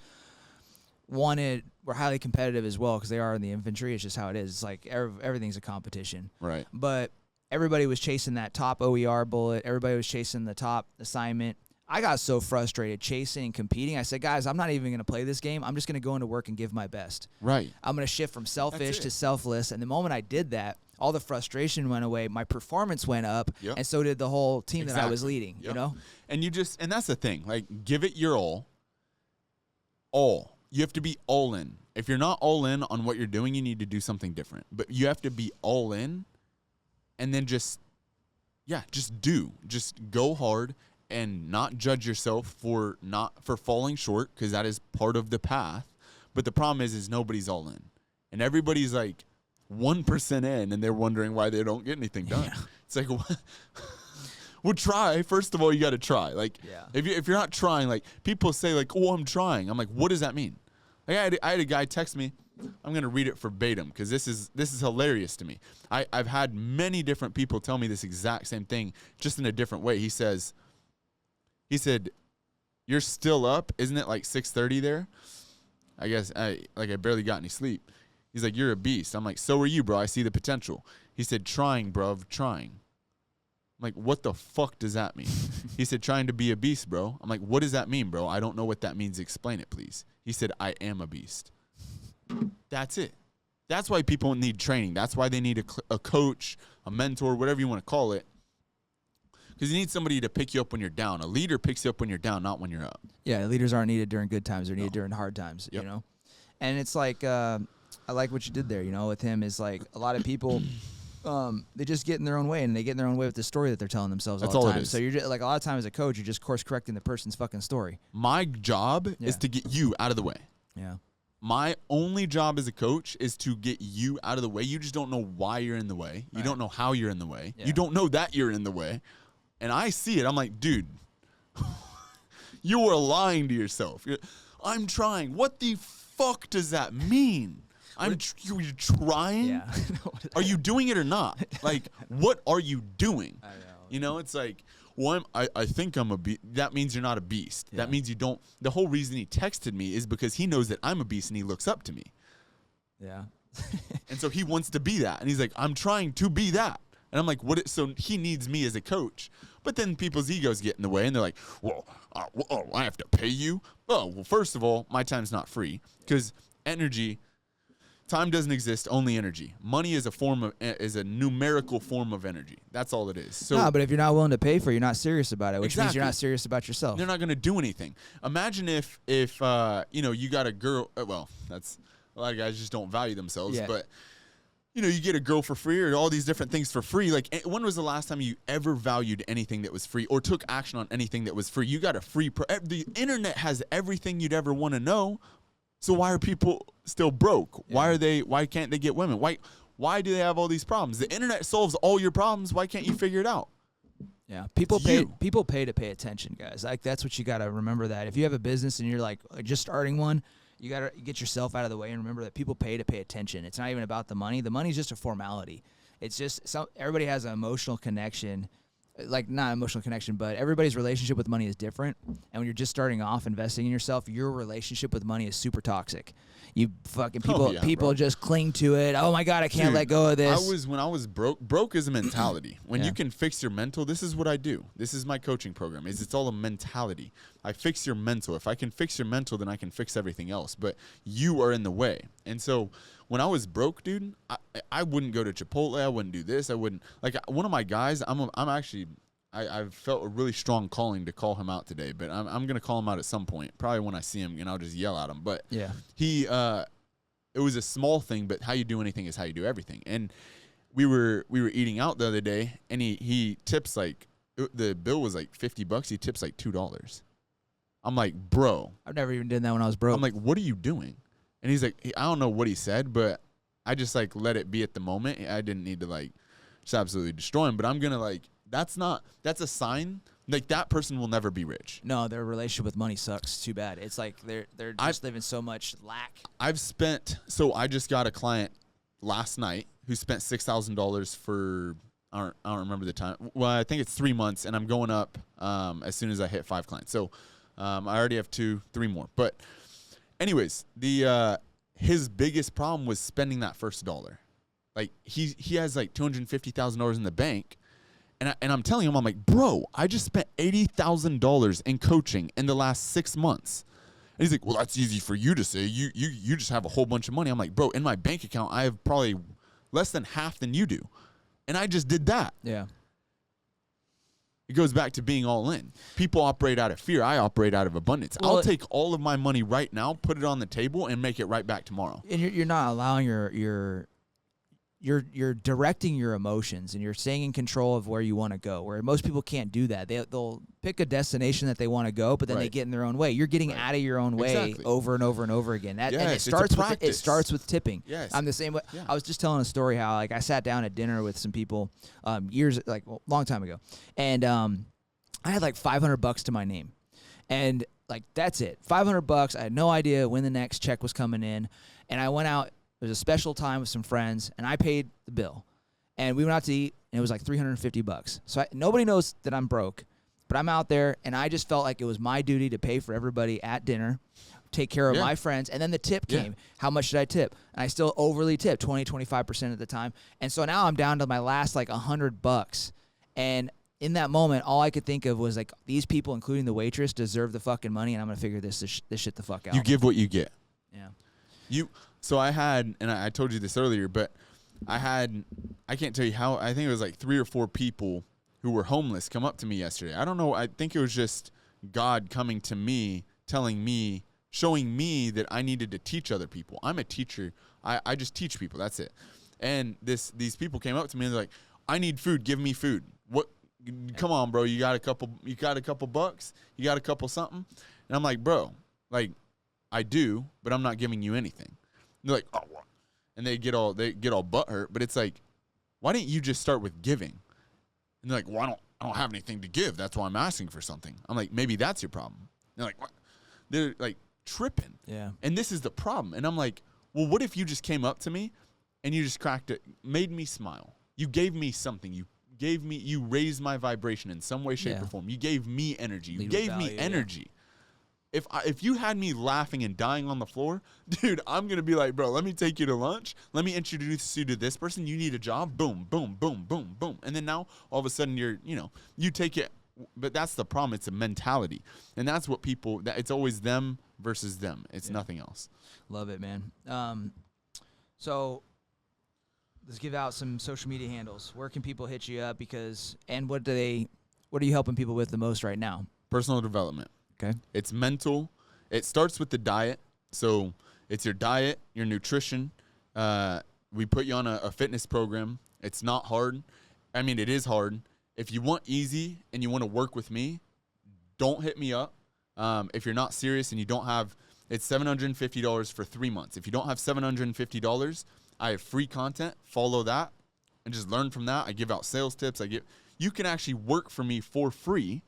were highly competitive as well, because they are in the infantry. It's just how it is. It's like everything's a competition.
Right.
But everybody was chasing that top OER bullet. Everybody was chasing the top assignment. I got so frustrated chasing and competing. I said, guys, I'm not even going to play this game. I'm just going to go into work and give my best.
Right.
I'm going to shift from selfish to selfless. And the moment I did that, all the frustration went away. My performance went up, and so did the whole team that I was leading,
And and that's the thing. Like, give it your all. All. You have to be all in. If you're not all in on what you're doing, you need to do something different. But you have to be all in, and then just do. Just go hard. And not judge yourself for falling short, because that is part of the path. But the problem is nobody's all in, and everybody's like 1% in, and they're wondering why they don't get anything done. Yeah. It's like, well, try. First of all, you got to try. Like, if you're not trying, like people say, like, oh, I'm trying. I'm like, what does that mean? Like, I had a guy text me. I'm gonna read it verbatim because this is hilarious to me. I've had many different people tell me this exact same thing, just in a different way. He said, you're still up? Isn't it like 6:30 there? I guess I barely got any sleep. He's like, you're a beast. I'm like, so are you, bro. I see the potential. He said, trying, bro, trying. I'm like, what the fuck does that mean? He said, trying to be a beast, bro. I'm like, what does that mean, bro? I don't know what that means. Explain it, please. He said, I am a beast. That's it. That's why people need training. That's why they need a coach, a mentor, whatever you want to call it. Because you need somebody to pick you up when you're down. A leader picks you up when you're down, not when you're up.
Yeah, leaders aren't needed during good times. They're needed during hard times, And it's like, I like what you did there, with him, is like a lot of people, they just get in their own way, and they get in their own way with the story that they're telling themselves all the time. So you're just, like, a lot of times as a coach, you're just course correcting the person's fucking story.
My job is to get you out of the way.
Yeah.
My only job as a coach is to get you out of the way. You just don't know why you're in the way. You don't know how you're in the way. Yeah. You don't know that you're in the way. And I see it. I'm like, dude, you are lying to yourself. I'm trying. What the fuck does that mean? You're trying?
Yeah.
Are you doing it or not? Like, what are you doing?
I know.
It's like, well, I think I'm a beast. That means you're not a beast. Yeah. That means you don't. The whole reason he texted me is because he knows that I'm a beast and he looks up to me.
Yeah.
And so he wants to be that. And he's like, I'm trying to be that. And I'm like, what? So he needs me as a coach. But then people's egos get in the way, and they're like, well, I have to pay you? Oh, well, first of all, my time's not free, because time doesn't exist, only energy. Money is a numerical form of energy. That's all it is. So,
but if you're not willing to pay for it, you're not serious about it, which means you're not serious about yourself.
They're not going to do anything. Imagine if you got a girl, that's a lot of guys just don't value themselves, but you get a girl for free or all these different things for free. Like, when was the last time you ever valued anything that was free or took action on anything that was free? You got a free the internet has everything you'd ever want to know. So why are people still broke? Yeah. Why can't they get women? Why do they have all these problems? The internet solves all your problems. Why can't you figure it out?
Yeah. People pay to pay attention, guys. Like, that's what you got to remember, that if you have a business and you're like just starting one, you got to get yourself out of the way and remember that people pay to pay attention. It's not even about the money. The money's just a formality. It's just everybody has an emotional connection like not emotional connection, but everybody's relationship with money is different. And when you're just starting off investing in yourself, your relationship with money is super toxic. You fucking people just cling to it. Oh my God, I can't let go of this.
When I was broke is a mentality. When you can fix your mental, this is what I do. This is my coaching program. It's all a mentality. I fix your mental. If I can fix your mental, then I can fix everything else. But you are in the way. And so when I was broke, dude, I wouldn't go to Chipotle. I wouldn't do this. I wouldn't, like, one of my guys, I've felt a really strong calling to call him out today, but I'm going to call him out at some point, probably when I see him, and I'll just yell at him. But it was a small thing, but how you do anything is how you do everything. And we were eating out the other day, and he tips, like, the bill was like $50. He tips like $2. I'm like, bro.
I've never even done that when I was broke.
I'm like, what are you doing? And he's like, I don't know what he said, but I just, like, let it be at the moment. I didn't need to, like, just absolutely destroy him. But I'm going to, like, that's a sign. Like, that person will never be rich.
No, their relationship with money sucks too bad. It's like they're just living so much lack.
I just got a client last night who spent $6,000 for, I don't remember the time. Well, I think it's 3 months, and I'm going up as soon as I hit 5 clients. So I already have 3 more. But anyways, his biggest problem was spending that first dollar. Like, he has like $250,000 in the bank. And I'm telling him, I'm like, bro, I just spent $80,000 in coaching in the last 6 months. And he's like, well, that's easy for you to say. You just have a whole bunch of money. I'm like, bro, in my bank account, I have probably less than half than you do. And I just did that.
Yeah.
It goes back to being all in. People operate out of fear. I operate out of abundance. Well, I'll take all of my money right now, put it on the table, and make it right back tomorrow.
And you're not allowing you're directing your emotions, and you're staying in control of where you want to go, where most people can't do that. They'll pick a destination that they want to go, but then they get in their own way. You're getting out of your own way over and over and over again. And it starts with tipping.
Yes.
I'm the same way. Yeah. I was just telling a story how, like, I sat down at dinner with some people long time ago, and I had like $500 to my name, and like that's it, $500. I had no idea when the next check was coming in, and I went out. It was a special time with some friends, and I paid the bill. And we went out to eat, and it was like $350. So nobody knows that I'm broke, but I'm out there, and I just felt like it was my duty to pay for everybody at dinner, take care of my friends, and then the tip came. How much did I tip? And I still overly tipped, 20, 25% at the time. And so now I'm down to my last like $100. And in that moment, all I could think of was like, these people, including the waitress, deserve the fucking money, and I'm going to figure this shit the fuck out.
You give what you get.
Yeah.
So I had, and I told you this earlier, but I can't tell you how, I think it was like 3 or 4 people who were homeless come up to me yesterday. I don't know. I think it was just God coming to me, telling me, showing me that I needed to teach other people. I'm a teacher. I just teach people. That's it. And these people came up to me and they're like, I need food. Give me food. What? Come on, bro. You got a couple bucks? You got a couple something? And I'm like, bro, like, I do, but I'm not giving you anything. They're like, oh, what? And they get all butthurt, but it's like, why didn't you just start with giving? And they're like, well, I don't have anything to give. That's why I'm asking for something. I'm like, maybe that's your problem. They're like, what? They're like tripping.
Yeah.
And this is the problem. And I'm like, well, what if you just came up to me and you just cracked it, made me smile? You gave me something. You raised my vibration in some way, shape, or form. You gave me energy. You gave me energy. Yeah. If you had me laughing and dying on the floor, dude, I'm going to be like, bro, let me take you to lunch. Let me introduce you to this person. You need a job. Boom, boom, boom, boom, boom. And then now all of a sudden you take it. But that's the problem. It's a mentality. And that's what it's always them versus them. It's nothing else.
Love it, man. So let's give out some social media handles. Where can people hit you up? And what are you helping people with the most right now?
Personal development.
Okay.
It's mental. It starts with the diet. So it's your diet, your nutrition. We put you on a fitness program. It's not hard. I mean, it is hard. If you want easy and you want to work with me, don't hit me up. If you're not serious and you don't have, it's $750 for 3 months. If you don't have $750, I have free content. Follow that and just learn from that. I give out sales tips. You can actually work for me for free.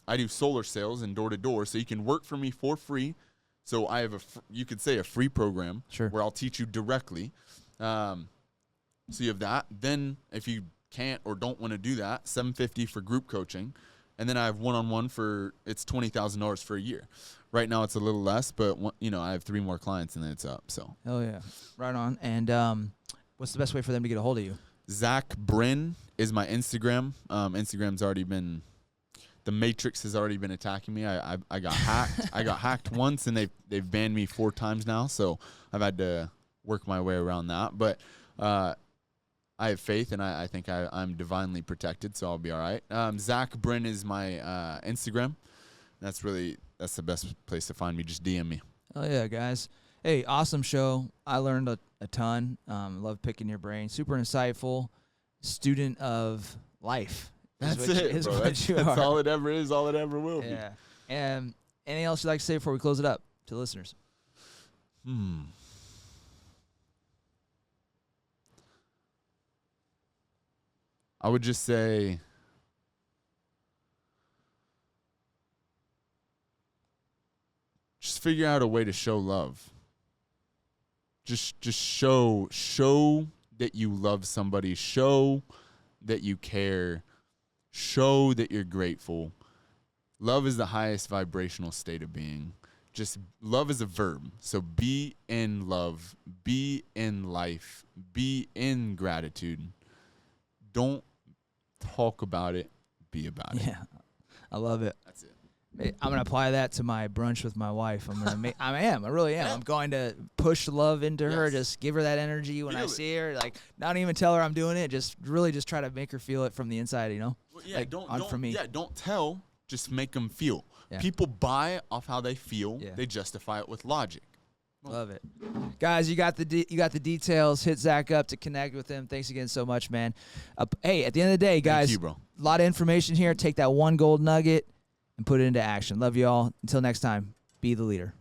I do solar sales and door-to-door, so you can work for me for free. So I have you could say a free program where I'll teach you directly. So you have that. Then if you can't or don't want to do that, $750 for group coaching. And then I have one-on-one it's $20,000 for a year. Right now it's a little less, but I have 3 more clients and then it's up. So.
Oh yeah, right on. And what's the best way for them to get a hold of you?
Zach Brin is my Instagram. Instagram's already been, the Matrix has already been attacking me. I got hacked. I got hacked once, and they've banned me 4 times now. So I've had to work my way around that. But I have faith, and I think I'm divinely protected, so I'll be all right. Zach Brin is my Instagram. That's the best place to find me. Just DM me.
Oh, yeah, guys. Hey, awesome show. I learned a ton. Love picking your brain. Super insightful. Student of life.
That's it, bro. That's all it ever is, all it ever will be.
Yeah. And anything else you'd like to say before we close it up to listeners?
I would just say just figure out a way to show love. Just show that you love somebody, show that you care, show that you're grateful. Love is the highest vibrational state of being. Just love is a verb. So be in love, be in life, be in gratitude. Don't talk about it, be about it.
Yeah, I love it.
That's it.
I'm going to apply that to my brunch with my wife. I really am. Yeah. I'm going to push love into her, just give her that energy when I see her. Like, not even tell her I'm doing it, just really just try to make her feel it from the inside, you know?
Well, yeah,
like,
don't tell, just make them feel.
Yeah.
People buy off how they feel. Yeah. They justify it with logic.
Love it. Guys, you got the details. Hit Zach up to connect with him. Thanks again so much, man. Hey, at the end of the day, guys,
thank you, bro.
A lot of information here. Take that one gold nugget and put it into action. Love you all. Until next time, be the leader.